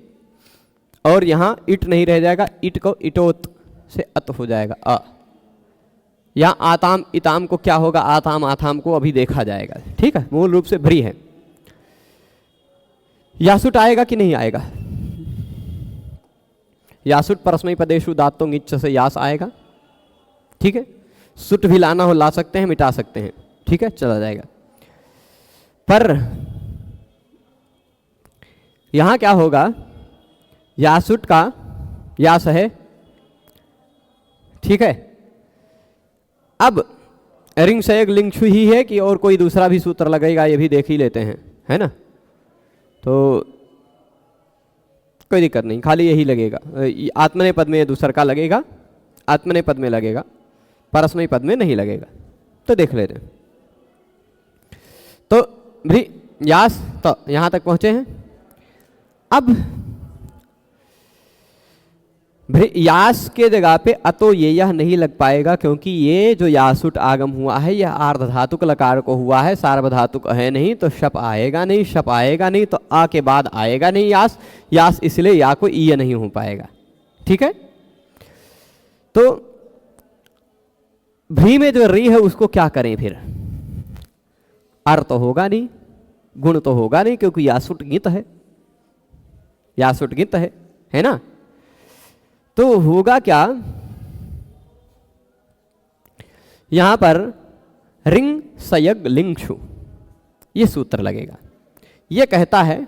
और यहां इट नहीं रह जाएगा, इट को इटोत से अत हो जाएगा अ। यहां आताम इताम को क्या होगा? आताम आथाम को अभी देखा जाएगा, ठीक है। मूल रूप से भ्री है। यासुट आएगा कि नहीं आएगा? यासुट परस्मयी पदेशु दातों इच्छ से यास आएगा, ठीक है। सुट भी लाना हो ला सकते हैं, मिटा सकते हैं, ठीक है, चला जाएगा। पर यहां क्या होगा? यासुट का यास है, ठीक है। अब रिंग सयग लिंग छु ही है कि और कोई दूसरा भी सूत्र लगेगा, ये भी देख ही लेते हैं, है ना। तो कोई दिक्कत नहीं, खाली यही लगेगा। आत्मने पद में दूसरा का लगेगा, आत्मने पद में लगेगा, परस्मयी पद में नहीं लगेगा। तो देख लेते हैं। तो भ्री यास तो यहां तक पहुंचे हैं। अब यास के जगह पे अतो ये यह नहीं लग पाएगा, क्योंकि ये जो यासुट आगम हुआ है यह आर्धधातुक लकार को हुआ है, सार्वधातुक है नहीं, तो शप आएगा नहीं। शप आएगा नहीं तो आ के बाद आएगा नहीं यास। यास इसलिए या को ईय नहीं हो पाएगा, ठीक है। तो भ्री में जो री है उसको क्या करें फिर? अर तो होगा नहीं, गुण तो होगा नहीं, क्योंकि यासुट गित है, यासुट गित है ना। तो होगा क्या? यहां पर रिंग सयग लिंग छु, ये सूत्र लगेगा। ये कहता है,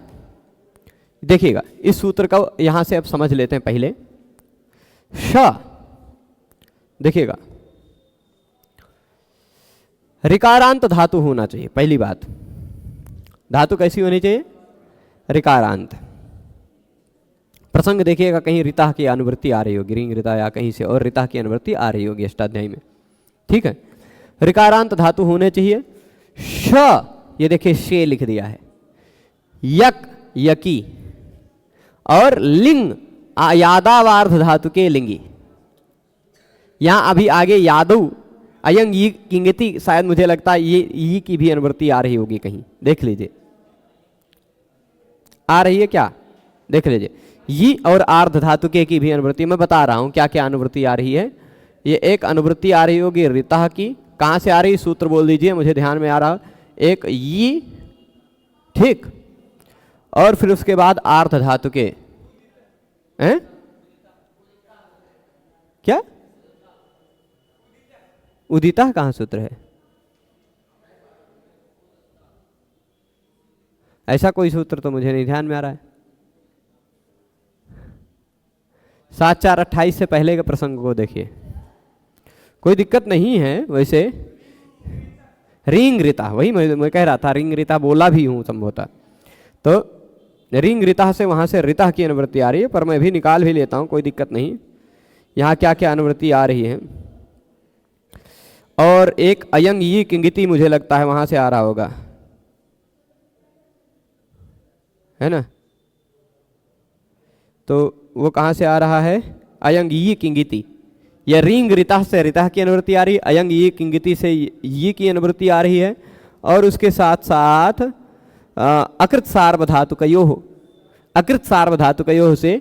देखिएगा इस सूत्र को यहां से अब समझ लेते हैं पहले। श, देखिएगा रिकारांत धातु होना चाहिए, पहली बात। धातु कैसी होनी चाहिए? रिकारांत। प्रसंग देखिएगा, कहीं रिता की अनुवृत्ति आ रही होगी, रिंग रिता, या कहीं से और रिता की अनुवृत्ति आ रही होगी अष्टाध्यायी में, ठीक है। रिकारांत धातु होने चाहिए। श, ये देखिए शे लिख दिया है। यक यकी, और लिंग यादावार्ध धातु के लिंगी। यहां अभी आगे यादव अयंग ई किंगति, शायद मुझे लगता है ये ई की भी अनुवृत्ति आ रही होगी कहीं, देख लीजिए। आ रही है क्या, देख लीजिए। ये और आर्ध धातुके की भी अनुवृत्ति मैं बता रहा हूं क्या क्या अनुवृत्ति आ रही है। ये एक अनुवृत्ति आ रही होगी रितः की, कहां से आ रही सूत्र बोल दीजिए, मुझे ध्यान में आ रहा। एक ये, ठीक, और फिर उसके बाद आर्ध धातुके हैं क्या, उदिता कहां सूत्र है, ऐसा कोई सूत्र तो मुझे नहीं ध्यान में आ रहा है। 7-4-28 से पहले के प्रसंग को देखिए, कोई दिक्कत नहीं है वैसे। रिंग रीता, वही मैं कह रहा था, रिंग रीता बोला भी हूं संभवतः। तो रिंग रीता से वहां से रीता की अनुवृत्ति आ रही है, पर मैं भी निकाल भी लेता हूं, कोई दिक्कत नहीं। यहां क्या क्या अनुवृत्ति आ रही है। और एक अयंग ये किंगिति मुझे लगता है वहां से आ रहा होगा, है ना। तो वो कहां से आ रहा है, अयंग ये किंगिति। यह रिंग रीता से रीता की अनुवृत्ति आ रही है, अयंग ये किंगिति से ये की अनुवृत्ति आ रही है। और उसके साथ साथ अकृत सार्वधातुकयोः, अकृत सार्वधातुकयोः से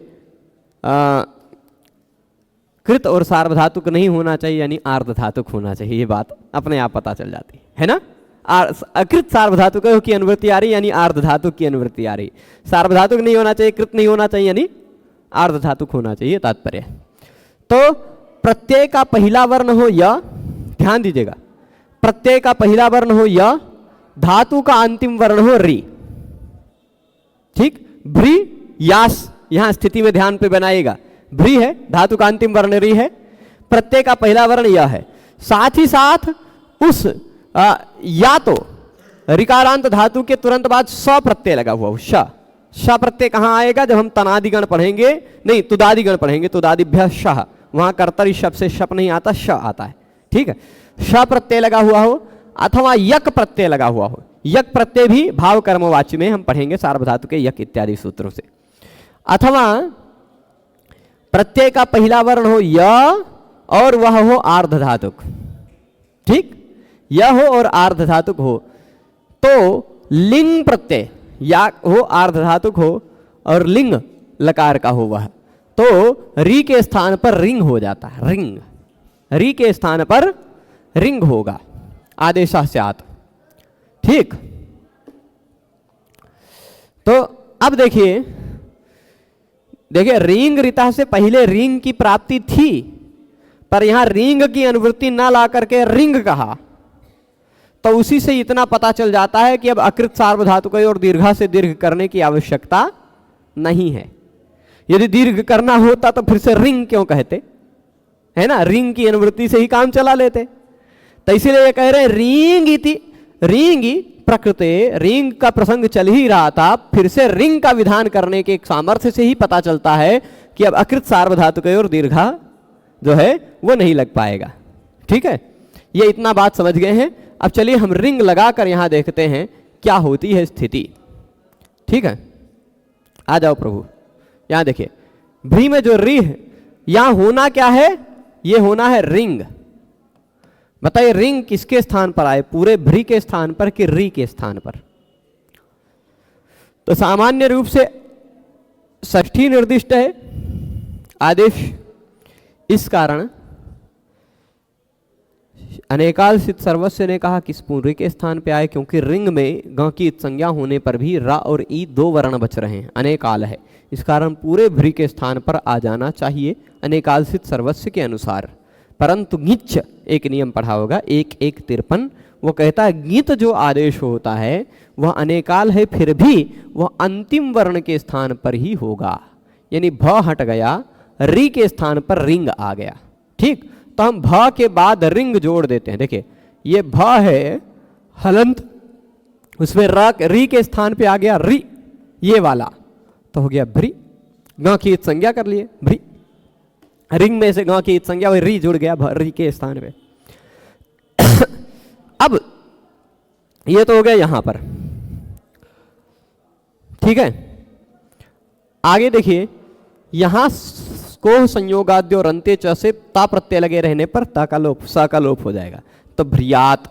कृत और सार्वधातुक नहीं होना चाहिए, यानी आर्धधातुक होना चाहिए। ये बात अपने आप पता चल जाती है ना। अकृत सार्वधातुकयोः की अनुवृत्ति आ रही, यानी आर्धधातुक की अनुवृत्ति आ रही। सार्वधातुक नहीं होना चाहिए, कृत नहीं होना चाहिए, यानी आर्धधातुक होना चाहिए, तात्पर्य। तो प्रत्यय का पहला वर्ण हो य, ध्यान दीजिएगा, प्रत्यय का पहला वर्ण हो य, धातु का अंतिम वर्ण हो री, ठीक। भ्री यास यहां स्थिति में ध्यान पे बनाइएगा, भ्री है, धातु का अंतिम वर्ण री है, प्रत्यय का पहला वर्ण यह है। साथ ही साथ उस या तो ऋकारांत धातु के तुरंत बाद स प्रत्यय लगा हुआ हो, श प्रत्यय कहां आएगा, जब हम तनादिगण पढ़ेंगे, नहीं तुदादिगण पढ़ेंगे, तुदादिभ्य शः, वहां कर्तरी शब्द से शप नहीं आता, श आता है, ठीक है। श प्रत्यय लगा हुआ हो अथवा यक प्रत्यय लगा हुआ हो। यक प्रत्यय भी भाव कर्मवाच्य में हम पढ़ेंगे सार्वधातुक के यक इत्यादि सूत्रों से। अथवा प्रत्यय का पहला वर्ण हो य और वह हो आर्धधातुक, ठीक, यह हो और आर्धधातुक हो। तो लिंग प्रत्यय या हो आर्धधातुक हो और लिंग लकार का हो वह, तो री के स्थान पर रिंग हो जाता है, रिंग, री के स्थान पर रिंग होगा, आदेशः स्यात्, ठीक। तो अब देखिए रिंग रीता से पहले रिंग की प्राप्ति थी, पर यहां रिंग की अनुवृत्ति ना ला करके रिंग कहा, तो उसी से इतना पता चल जाता है कि अब अकृत सार्वधातुक और दीर्घा से दीर्घ करने की आवश्यकता नहीं है। यदि दीर्घ करना होता तो फिर से रिंग क्यों कहते, है ना, रिंग की अनुवृत्ति से ही काम चला लेते। तो इसीलिए ये कह रहे हैं रिंग इति, रिंग प्रकृते, रिंग का प्रसंग चल ही रहा था, फिर से रिंग का विधान करने के सामर्थ्य से ही पता चलता है कि अब अकृत सार्वधातुक और दीर्घा जो है वो नहीं लग पाएगा, ठीक है। ये इतना बात समझ गए हैं। अब चलिए हम रिंग लगाकर यहां देखते हैं क्या होती है स्थिति, ठीक है। आ जाओ प्रभु, यहां देखिए भ्री में जो री है, यहां होना क्या है, ये होना है रिंग। बताइए रिंग किसके स्थान पर आए, पूरे भ्री के स्थान पर कि री के स्थान पर। तो सामान्य रूप से षष्ठी निर्दिष्ट है आदेश, इस कारण अनेकालसित सर्वस्व ने कहा किस पूर्वी के स्थान पे आए, क्योंकि रिंग में ग की संज्ञा होने पर भी रा और ई दो वर्ण बच रहे हैं, अनेकाल है, इस कारण पूरे भ्री के स्थान पर आ जाना चाहिए अनेकालसित सर्वस्व के अनुसार। परंतु गिच एक नियम पढ़ा होगा 1:153, वो कहता है गीत जो आदेश होता है वह अनेकाल है, फिर भी वह अंतिम वर्ण के स्थान पर ही होगा, यानी भ हट गया, री के स्थान पर रिंग आ गया, ठीक। तो हम भ के बाद रिंग जोड़ देते हैं। देखिए ये भ है हलंत, उसमें री के स्थान पे आ गया री, ये वाला तो हो गया भ्री, ग की संज्ञा कर लिए भ्री, रिंग में से ग की संज्ञा वही री जुड़ गया री के स्थान पे। अब ये तो हो गया यहां पर, ठीक है। आगे देखिए यहां को संयोगाद्य और अंत्य च से ता प्रत्यय लगे रहने पर ता का लोप, स का लोप हो जाएगा, तो भ्रियात,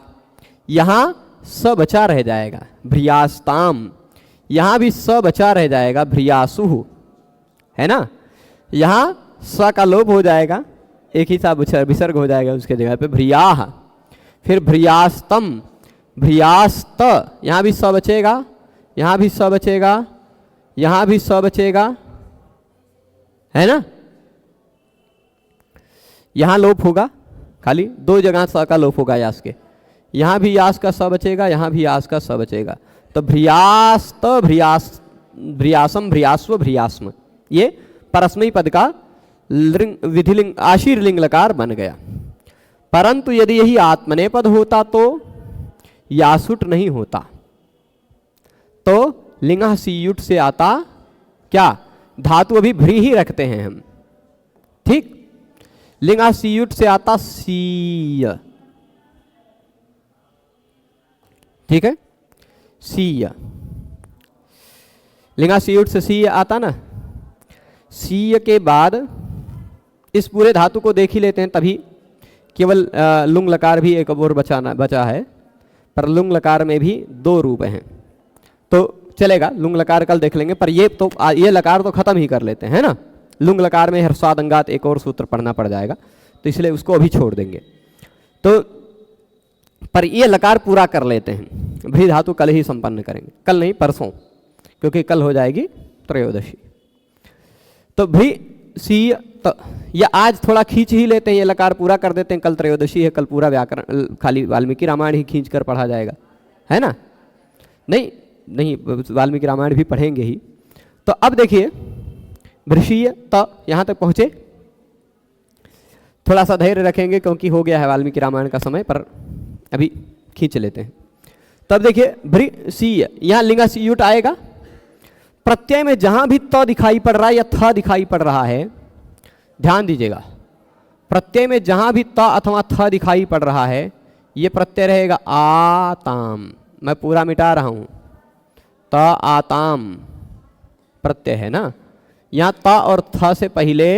यहां स बचा रह जाएगा, भ्रियास्ताम, यहां भी स बचा रह जाएगा, भ्रियासु है ना। यहां स का लोप हो जाएगा, एक ही सा विसर्ग हो जाएगा उसके जगह पे, भ्रियाह। फिर भ्रियास्तम, भ्रियास्त, यहां भी स बचेगा, यहां भी स बचेगा, यहां भी स बचेगा, है ना। यहां लोप होगा, खाली दो जगह स का लोप होगा यास के, यहां भी यास का स बचेगा, यहां भी यास का स बचेगा। तो भ्रियास्त, भ्रियासम, भ्रियास्व, भ्रियास्म, ये परस्मयी पद का विधिलिंग आशीर लिंग लकार बन गया। परंतु यदि यही आत्मनेपद होता तो यासुट नहीं होता, तो लिंगा सीयुट से आता क्या, धातु अभी भ्री ही रखते हैं हम, ठीक। लिंगा सीयुट से आता सीय, ठीक है, सीय। लिंगा सीयुट से सीय आता ना। सीय के बाद इस पूरे धातु को देख ही लेते हैं, तभी केवल लुंग लकार भी एक और बचा है, पर लुंग लकार में भी दो रूप हैं, तो चलेगा, लुंग लकार कल देख लेंगे। पर ये लकार तो खत्म ही कर लेते हैं ना। लुंग लकार में ह्रस्वादंगात एक और सूत्र पढ़ना पड़ जाएगा, तो इसलिए उसको अभी छोड़ देंगे। तो पर ये लकार पूरा कर लेते हैं, भ्री धातु कल ही संपन्न करेंगे, कल नहीं परसों, क्योंकि कल हो जाएगी त्रयोदशी। तो भ्री सी, तो या आज थोड़ा खींच ही लेते हैं, ये लकार पूरा कर देते हैं, कल त्रयोदशी है, कल पूरा व्याकरण खाली वाल्मीकि रामायण ही खींच कर पढ़ा जाएगा, है ना। नहीं, वाल्मीकि रामायण भी पढ़ेंगे ही। तो अब देखिए वृषीय, तो यहाँ तक पहुँचे, थोड़ा सा धैर्य रखेंगे क्योंकि हो गया है वाल्मीकि रामायण का समय, पर अभी खींच लेते हैं। तब देखिए भृषीय, यहाँ लिंगा सीयुट आएगा। प्रत्यय में जहां भी त दिखाई पड़ रहा है या थ दिखाई पड़ रहा है, ध्यान दीजिएगा, प्रत्यय में जहां भी त अथवा थ दिखाई पड़ रहा है, ये प्रत्यय रहेगा आताम। मैं पूरा मिटा रहा हूं, त आताम प्रत्यय है ना। यहाँ त और थ से पहले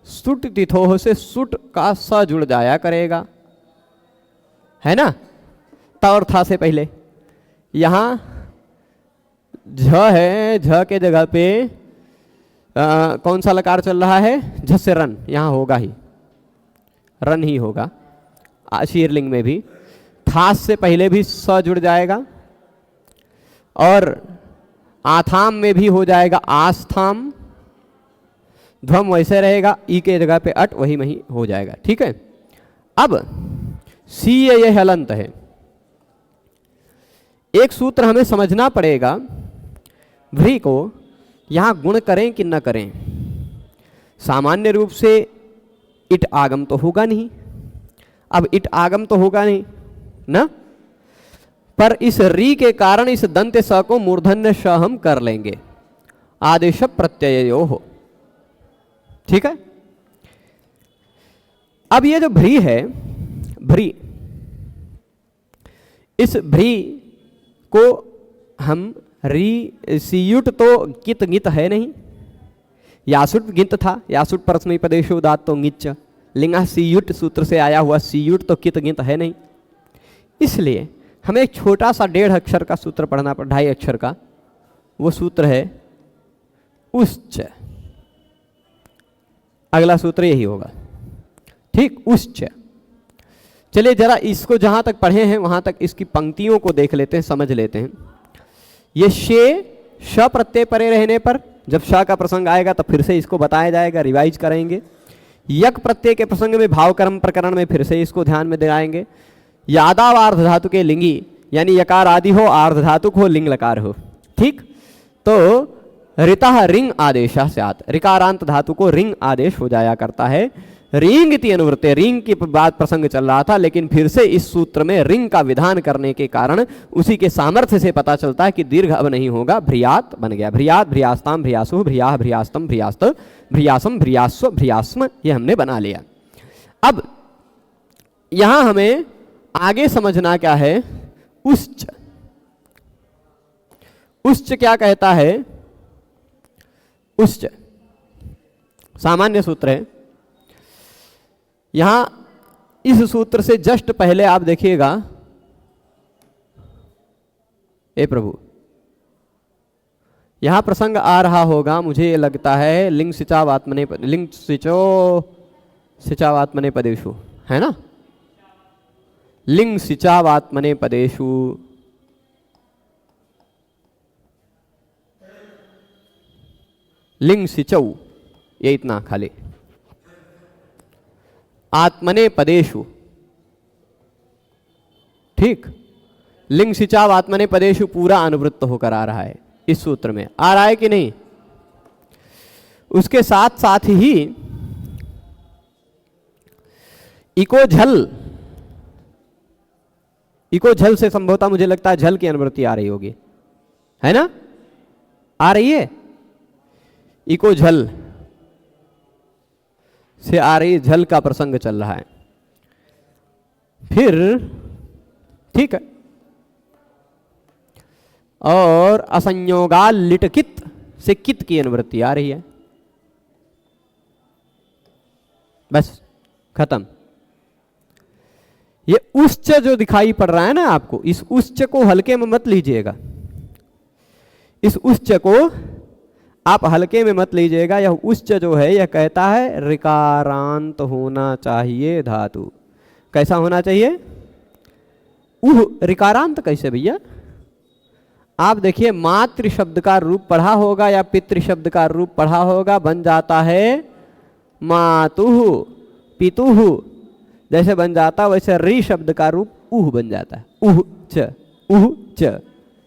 सुट तिथोह से सुट का स जुड़ जाया करेगा, है ना। त और थ से पहले यहाँ झ है, झ के जगह पे कौन सा लकार चल रहा है, झ से रन, यहाँ होगा ही, रन ही होगा। शीरलिंग में भी थास से पहले भी स जुड़ जाएगा, और आथाम में भी हो जाएगा आस्थाम, ध्वम वैसे रहेगा, ई के जगह पे अट वही वही हो जाएगा, ठीक है। अब सी ये हलंत है, एक सूत्र हमें समझना पड़ेगा, भ्री को यहां गुण करें कि न करें। सामान्य रूप से इट आगम तो होगा नहीं, अब इट आगम तो होगा नहीं ना, पर इस री के कारण इस दंत स को मूर्धन्य श हम कर लेंगे, आदेश प्रत्ययो हो, ठीक है। अब ये जो भ्री है, भ्री, इस भ्री को हम री सीयुट तो कित गित है नहीं, यासुट गित था, यासुट परस्मयी पदेशो उदात्तो गिच्च, लिंगा सीयुट सूत्र से आया हुआ सीयुट तो कित गित है नहीं, इसलिए हमें एक छोटा सा 1.5 अक्षर का सूत्र पढ़ना पड़ा, 2.5 अक्षर का, वो सूत्र है उच्च। अगला सूत्र यही होगा, ठीक, उच्च। चलिए जरा इसको जहां तक पढ़े हैं वहां तक इसकी पंक्तियों को देख लेते हैं, समझ लेते हैं। ये शे श प्रत्यय परे रहने पर, जब श का प्रसंग आएगा तो फिर से इसको बताया जाएगा, रिवाइज करेंगे। यक प्रत्यय के प्रसंग में भाव कर्म प्रकरण में फिर से इसको ध्यान में दिलाएंगे। यादावार्ध धातु के लिंगी, यानी यकार आदि हो, आर्ध धातुक हो, लिंग लकार हो, ठीक। तो ऋतः रिंग आदेश स्यात्, ऋकारांत धातु को रिंग आदेश हो जाया करता है। रिंग इति अनुवृत्ते, रिंग की बात प्रसंग चल रहा था, लेकिन फिर से इस सूत्र में रिंग का विधान करने के कारण उसी के सामर्थ्य से पता चलता है कि दीर्घ अब नहीं होगा, भ्रियात बन गया। भ्रियात, भ्रियास्ताम, भ्रियासु, भ्रियाह, भ्रियास्तम, भ्रियास्त, भ्रियासम, भ्रियास्व, भ्रियास्म, ये हमने बना लिया। अब यहां हमें आगे समझना क्या है, उच्च। उच्च क्या कहता है, उच्च सामान्य सूत्र है। यहां इस सूत्र से जस्ट पहले आप देखिएगा, ए प्रभु, यहाँ प्रसंग आ रहा होगा, मुझे लगता है लिंग सिचावात्मने, लिंग सिचो सिचावात्मने पदेषु, है ना? लिंग सिचावात्मने पदेषु, लिंग सिचौ, ये इतना खाली, आत्मने पदेषु, ठीक। लिंग सिचाव आत्मने पदेषु पूरा अनुवृत्त होकर आ रहा है इस सूत्र में, आ रहा है कि नहीं? उसके साथ साथ ही इको झल, इको झल से संभवतः मुझे लगता है झल की अनुवृत्ति आ रही होगी, है ना? आ रही है, इको झल से आ रही, झल का प्रसंग चल रहा है। फिर ठीक है, और असंयोगा लिटकित से कित की अनुवृत्ति आ रही है, बस खत्म। ये उच्च जो दिखाई पड़ रहा है ना आपको, इस उच्च को हल्के में मत लीजिएगा, इस उच्च को आप हल्के में मत लीजिएगा। यह उच्च जो है यह कहता है ऋकारांत होना चाहिए धातु। कैसा होना चाहिए? उह ऋकारांत कैसे भैया? आप देखिए मातृ शब्द का रूप पढ़ा होगा या पितृ शब्द का रूप पढ़ा होगा, बन जाता है मातुः पितुः, जैसे बन जाता वैसे रि शब्द का रूप उह बन जाता है, उह च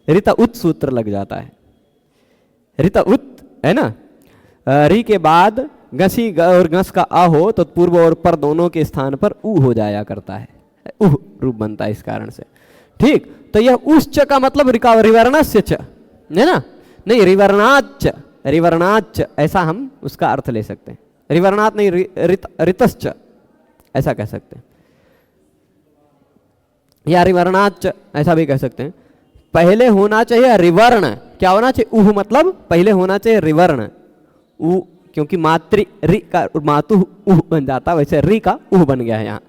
ऋत उत सूत्र लग जाता है, ऋत उत है ना। रि के बाद गसी और गस का आ हो तो पूर्व और पर दोनों के स्थान पर उ हो जाया करता है, उह रूप बनता है इस कारण से, ठीक। तो यह उच्च का मतलब रिवर्णस्य च है ना, नहीं रिवर्णाच्च, रिवर्णाच्च ऐसा हम उसका अर्थ ले सकते हैं, रिवर्णात् नहीं ऋतश्च ऐसा कह सकते हैं, या रिवर्णाच्च ऐसा भी कह सकते हैं। पहले होना चाहिए रिवर्ण, क्या होना चाहिए? उह मतलब पहले होना चाहिए रिवर्ण, उ क्योंकि मातृ रि का मातु उह बन जाता, वैसे रि का उह बन गया है यहाँ।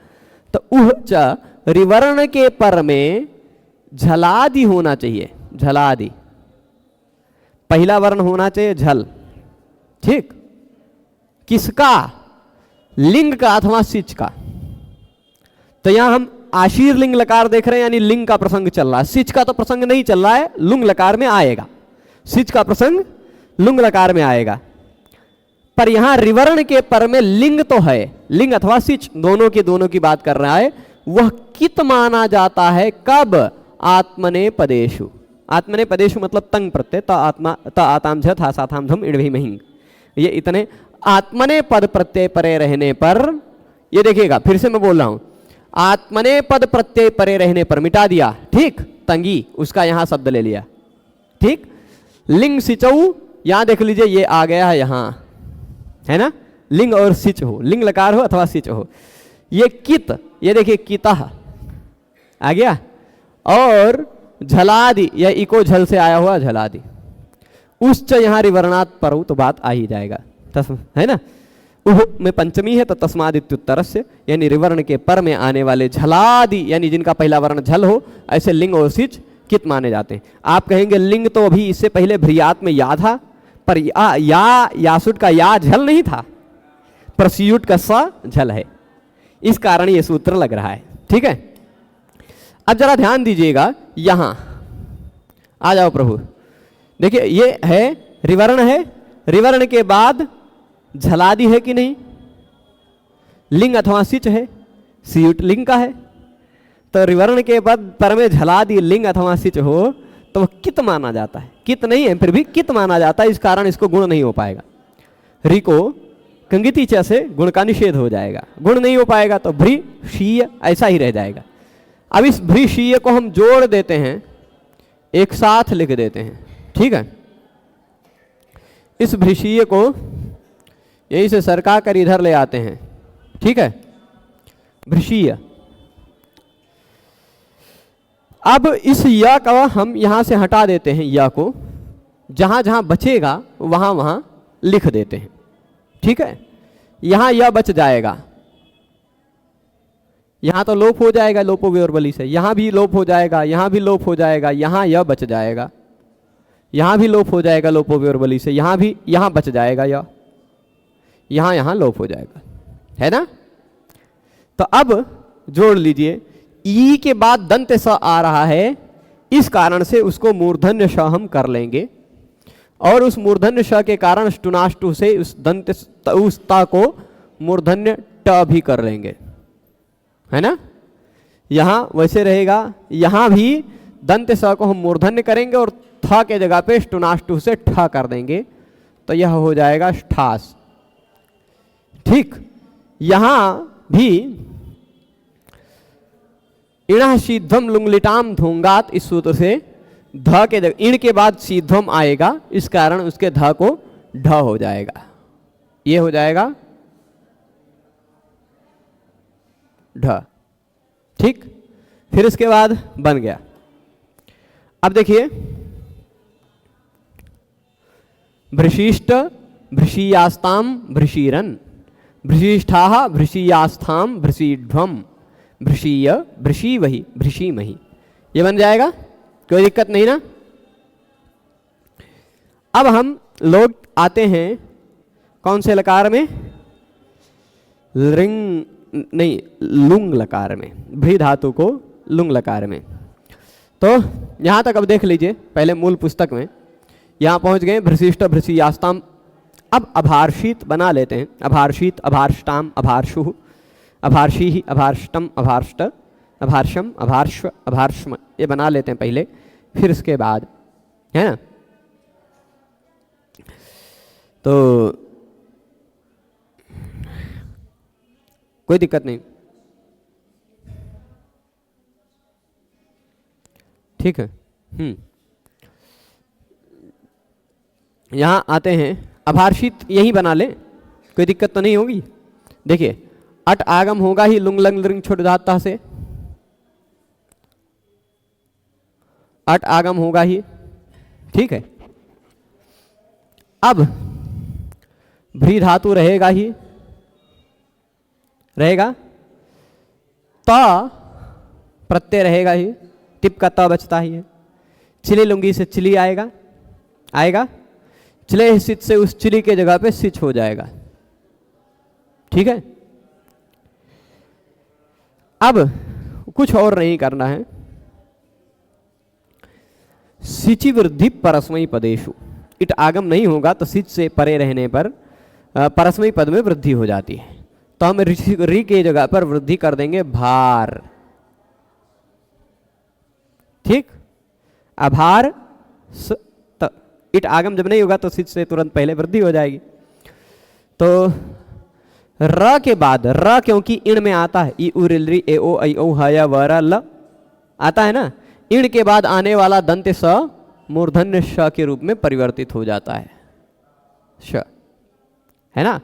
तो उह च रिवर्ण के पर में झलादि होना चाहिए, झलादि पहला वर्ण होना चाहिए झल, ठीक। किसका? लिंग का अथवा सिच का। तो यहां हम आशीर लिंग लकार देख रहे हैं, यानी लिंग का प्रसंग चल रहा है। सिच का तो प्रसंग नहीं चल रहा है, लुंग लकार में आएगा, सिच का प्रसंग लुंग लकार में आएगा। पर यहां रिवर्ण के पर में लिंग तो है, लिंग अथवा सिच दोनों की बात कर रहा है। वह कित माना जाता है कब? आत्मने पदेषु, आत्मने पदेषु मतलब तंग प्रत्यय, त आत्मा त आताम झ था साथाम धम इड़भी महिंग, ये इतने आत्मने पद प्रत्यय परे रहने पर, ये देखिएगा फिर से मैं बोल रहा हूं, आत्मने पद प्रत्यय परे रहने पर मिटा दिया, ठीक, तंगी उसका यहां शब्द ले लिया, ठीक। लिंग सिचौ यहां देख लीजिए ये आ गया है यहां, है ना, लिंग और सिच हो, लिंग लकार हो अथवा सिच हो। ये कित, ये देखिए कितः आ गया, और झलादि यह इको झल से आया हुआ झलादि, उच्च यहां रिवर्णात् पर हो तो बात आ ही जाएगा, है ना। उह में पंचमी है तो तस्मादित्युत्तर से, यानी रिवर्ण के पर में आने वाले झलादि, यानी जिनका पहला वर्ण झल हो, ऐसे लिंग और सिच कित माने जाते हैं। आप कहेंगे लिंग तो अभी इससे पहले भ्रियात में या था, पर यासुट का या झल नहीं था, पर सियुट का स झल है, इस कारण ये सूत्र लग रहा है, ठीक है। अब जरा ध्यान दीजिएगा, यहां आ जाओ प्रभु, देखिए ये है रिवर्ण है, रिवर्ण के बाद झलादि है कि नहीं, लिंग अथवा सिच है, सियुट लिंग का है, तो रिवर्ण के बाद पर में झलादि लिंग अथवा सिच हो तो वह कित माना जाता है, कित नहीं है फिर भी कित माना जाता है, इस कारण इसको गुण नहीं हो पाएगा। रि को कंगिति च से गुण का निषेध हो जाएगा, गुण नहीं हो पाएगा तो भ्री शीय ऐसा ही रह जाएगा। अब इस भ्री शीय को हम जोड़ देते हैं, एक साथ लिख देते हैं, ठीक है। इस भ्रीशीय को यहीं से सरका कर इधर ले आते हैं, ठीक है, भ्रीशीय। अब इस य का हम यहां से हटा देते हैं, य को जहां जहां बचेगा वहां वहां लिख देते हैं, ठीक है। यहां य बच जाएगा, यहां तो लोप हो जाएगा लोपो विवर्बली से, यहां भी लोप हो जाएगा, यहां भी लोप हो जाएगा, यहां य बच जाएगा, यहाँ भी लोप हो जाएगा लोपोव्योर बलि से, यहाँ भी, यहाँ बच जाएगा, या यहाँ लोप हो जाएगा, है ना। तो अब जोड़ लीजिए, ई के बाद दंत स आ रहा है, इस कारण से उसको मूर्धन्य श हम कर लेंगे, और उस मूर्धन्य श के कारण स्टुनाष्टु से उस दंत उस ता को मूर्धन्य ट भी कर लेंगे, है ना। यहाँ वैसे रहेगा, यहाँ भी दंत स को हम मूर्धन्य करेंगे और थ के जगह पे स्टुनाष्टु से ठ कर देंगे, तो यह हो जाएगा ष्ठास। ठीक, यहाँ भी इण सीध्वम लुंगलिटाम धूंगात, इस सूत्र से ध के जगह इण के बाद सीध्वम आएगा, इस कारण उसके ध को ढ हो जाएगा, ये हो जाएगा ढ। ठीक, फिर इसके बाद बन गया। अब देखिए, भृशिष्ट भृषीयास्ताम भृषीरन, भृशिष्ठा भृषीयास्थाम भृषीध्वम, भृषीय भृषी वही भृषीमहि, ये बन जाएगा, कोई दिक्कत नहीं ना। अब हम लोग आते हैं कौन से लकार में, लिंग नहीं, लुंग लकार में, भ्री धातु को लुंग लकार में। तो यहाँ तक अब देख लीजिए, पहले मूल पुस्तक में यहाँ पहुँच गए, भृशिष्ट भृषीयास्ताम। अब अभार्षित बना लेते हैं, अभार्षित अभार्ष्टाम अभार्षु, अभार्षि अभार्ष्टम अभार्ष्ट अभार्षम अभार्ष्व अभार्ष्म, ये बना लेते हैं पहले, फिर इसके बाद, है ना। तो कोई दिक्कत नहीं, ठीक है। यहाँ आते हैं, अभार्षित यही बना ले, कोई दिक्कत तो नहीं होगी। देखिए, अट आगम होगा ही लुंग लंग लिंग छोड़ धाता से, अट आगम होगा ही, ठीक है। अब भ्री धातु रहेगा ही, रहेगा, ता प्रत्यय रहेगा ही, टिप का ता बचता ही है, चिली लुंगी से चिली आएगा, आएगा, चिले सिच से उस चिली के जगह पे सिच हो जाएगा, ठीक है। अब कुछ और नहीं करना है, सिचि वृद्धि परस्मयी पदेशु, इट आगम नहीं होगा तो सिच से परे रहने पर परस्मयी पद में वृद्धि हो जाती है, तो हम रि के जगह पर वृद्धि कर देंगे भार, ठीक। अभार इट आगम जब नहीं होगा तो सिच से तुरंत पहले वृद्धि हो जाएगी। तो र के बाद, र क्योंकि इण में आता है, ई उ रिल री ए ओ ऐ औ ह य व र ल आता है ना, इण के बाद आने वाला दंत स मूर्धन्य श के रूप में परिवर्तित हो जाता है, श, है ना।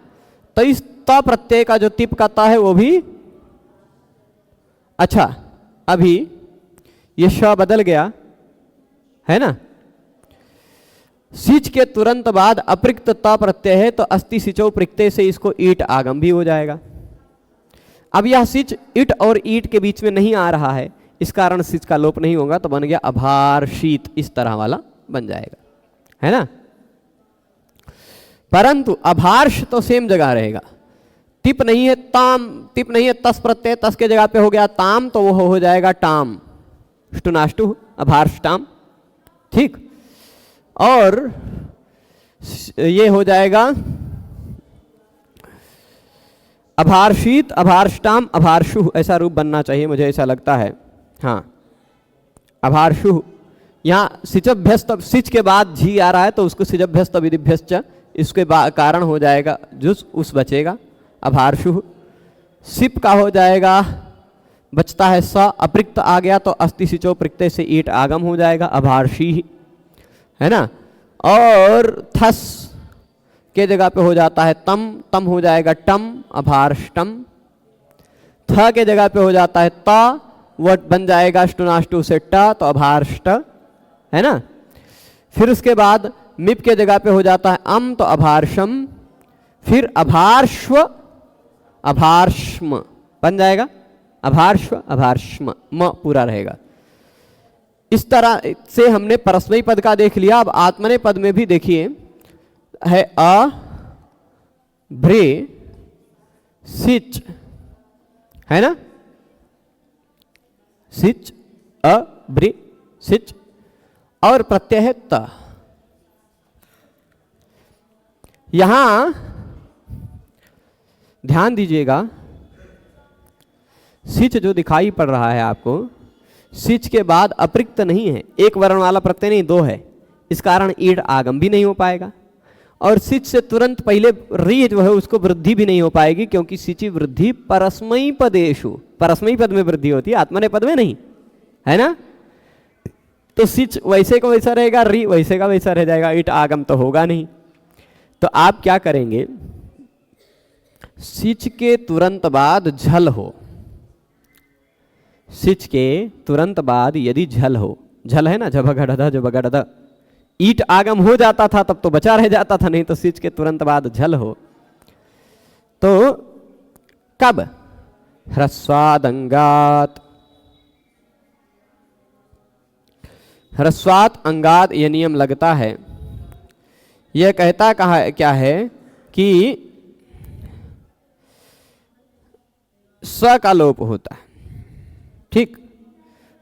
तो इस त प्रत्यय का जो तिप का ता है वो भी, अच्छा अभी ये श बदल गया, है ना। सिच के तुरंत बाद अप्रिक्त त प्रत्यय है, तो अस्ति सिचो प्रत्यय से इसको ईट आगम भी हो जाएगा। अब यह सिच इट और ईट के बीच में नहीं आ रहा है, इस कारण सिच का लोप नहीं होगा, तो बन गया अभार्षित, इस तरह वाला बन जाएगा, है ना। परंतु अभार्ष तो सेम जगह रहेगा, टिप नहीं है, ताम टिप नहीं है, तस प्रत्यय, तस के जगह पे हो गया ताम, तो वो हो जाएगा टाम, स्टुनाष्टु अभार्ष्टाम, ठीक। और ये हो जाएगा अभार्षित अभार्ष्टाम अभार्षु, ऐसा रूप बनना चाहिए, मुझे ऐसा लगता है, हाँ अभार्षु। यहाँ सिचभ्यस्त, सिच के बाद झी आ रहा है तो उसको सिचभ्यस्त विधिभ्यश्च, इसके कारण हो जाएगा जुस, उस बचेगा अभार्षु। सिप का हो जाएगा, बचता है स, अप्रिक्त आ गया तो अस्ति सिचो प्रत्यय से ईट आगम हो जाएगा अभार्षी, है ना। और थस के जगह पे हो जाता है तम, तम हो जाएगा टम अभार्ष्टम, थ के जगह पे हो जाता है ता, वो बन जाएगा स्टुनाष्टु से ट, तो अभार्ष्ट, है ना। फिर उसके बाद मिप के जगह पे हो जाता है अम, तो अभार्षम, फिर अभार्श्व अभार्ष्म बन जाएगा, अभार्श्व अभार्ष्म, म पूरा रहेगा, इस तरह से हमने परस्मयी पद का देख लिया। अब आत्मनेय पद में भी देखिए है अ भ्रे सिच, है ना, सिच अ भ्रे सिच, और प्रत्यय है त। यहां ध्यान दीजिएगा, सिच जो दिखाई पड़ रहा है आपको, सिच के बाद अप्रिक्त नहीं है, एक वर्ण वाला प्रत्यय नहीं, दो है, इस कारण ईड आगम भी नहीं हो पाएगा। और सिच से तुरंत पहले री जो है उसको वृद्धि भी नहीं हो पाएगी, क्योंकि सिचि वृद्धि परस्मयी पदेषु, परस्मयी पद में वृद्धि होती है, आत्मनेय पद में नहीं, है ना। तो सिच वैसे का वैसा रहेगा, री वैसे का वैसा रह जाएगा, ईट आगम तो होगा नहीं। तो आप क्या करेंगे, सिच के तुरंत बाद झल हो, सिच के तुरंत बाद यदि झल हो, झल है ना, झभगढ़ झभगढ़, ईट आगम हो जाता था तब तो बचा रह जाता था, नहीं तो सिच के तुरंत बाद झल हो तो कब, ह्रस्वाद अंगात, ह्रस्वात अंगात ये नियम लगता है। यह कहता कहा क्या है कि स का लोप होता है, ठीक।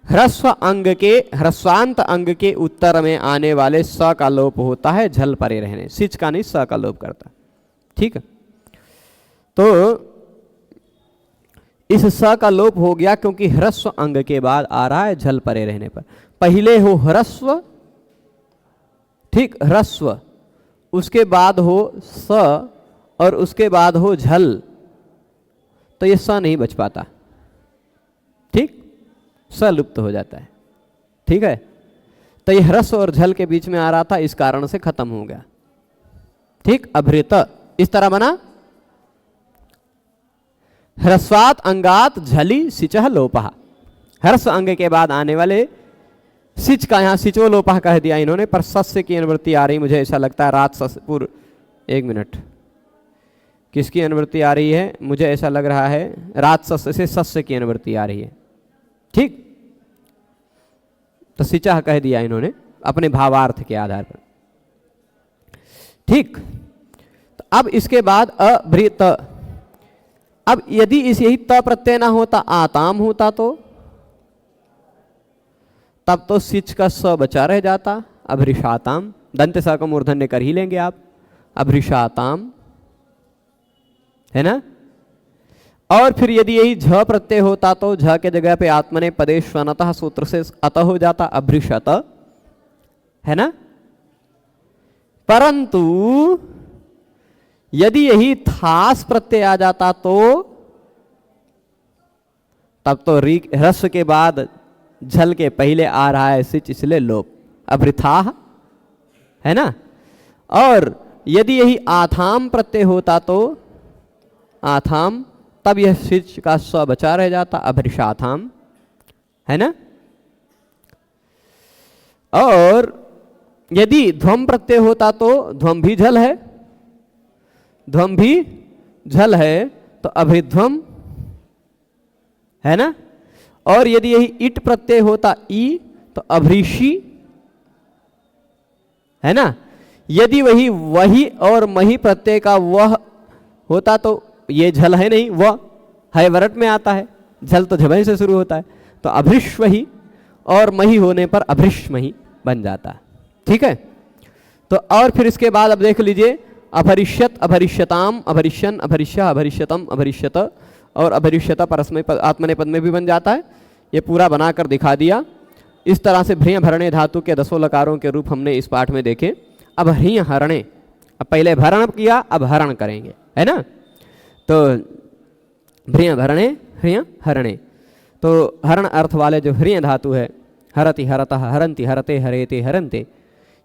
ह्रस्व अंग के, ह्रस्वांत अंग के उत्तर में आने वाले स का लोप होता है झल परे रहने, सिच का नहीं, स का लोप करता, ठीक है। तो इस स का लोप हो गया क्योंकि ह्रस्व अंग के बाद आ रहा है झल परे रहने पर। पहले हो ह्रस्व, ठीक, ह्रस्व, उसके बाद हो स और उसके बाद हो झल, तो ये स नहीं बच पाता, ठीक, स लुप्त हो जाता है, ठीक है। तो ये ह्रस्व और झल के बीच में आ रहा था, इस कारण से खत्म हो गया, ठीक। अभृत इस तरह बना, ह्रस्वात अंगात झली सिचह लोपः, ह्रस्व अंग के बाद आने वाले सिच का यहाँ सिचो लोपः कह दिया इन्होंने, पर सस्य की अनुवृत्ति आ रही, मुझे ऐसा लगता है रात सस्य, एक मिनट, किसकी अनुवृत्ति आ रही है, मुझे ऐसा लग रहा है रात सस्य से सस्य की अनुवृत्ति आ रही है, ठीक। तो सिचह कह दिया इन्होंने अपने भावार्थ के आधार पर, ठीक। तो अब इसके बाद अभृत, अब यदि इस यही त प्रत्यय ना होता, आताम होता, तो तब तो सिच का स बचा रह जाता, अभृषाताम, दंत स का मूर्धन्य कर ही लेंगे आप, अभृषाताम, है ना। और फिर यदि यही झ प्रत्यय होता तो झ के जगह पे आत्मने पदेश्वनतः सूत्र से अत हो जाता, अभृषत, है ना। परंतु यदि यही थास प्रत्यय आ जाता तो तब तो ह्रस्व के बाद झल के पहले आ रहा है सिच, इसलिए लोप, अभृथाह, है ना। और यदि यही आथाम प्रत्यय होता तो आथाम, तब यह सिच का स बचा रह जाता, अभृषाथाम, है ना। और यदि ध्वम प्रत्यय होता तो ध्वम भी झल है, ध्वम भी झल है, तो अभिध्वम, है ना। और यदि यही इट प्रत्यय होता ई तो अभृषि, है ना। यदि वही और मही प्रत्यय का वह होता तो ये झल है नहीं, वह है वरट में आता है, झल तो झबई से शुरू होता है, तो अभृष्वही, और मही होने पर अभृष्मही बन जाता है, ठीक है। तो और फिर इसके बाद अब देख लीजिए, अभरिष्यत, अभरिष्यताम, अभरिष्यन, अभरिष्य, अभरिष्यतम, अभरिष्यत, और अभरिष्यता परस्मय पद, आत्मनेय पद में भी बन जाता है। ये पूरा बनाकर दिखा दिया। इस तरह से भ्रिय भरणे धातु के 10 लकारों के रूप हमने इस पाठ में देखे। अब ह्रिय हरणे, अब पहले भरण किया, अब हरण करेंगे, है ना। तो भ्रिय भरणे, ह्रिय हरणे, तो हरण अर्थ वाले जो ह्रिय धातु है, हरति, हरतः, हरन्ति, हरते, हरेते, हरन्ते,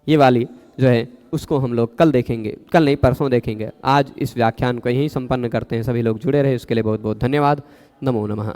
ये वाली जो है उसको हम लोग कल देखेंगे, कल नहीं परसों देखेंगे। आज इस व्याख्यान को यहीं संपन्न करते हैं। सभी लोग जुड़े रहे उसके लिए बहुत बहुत धन्यवाद। नमो नमः।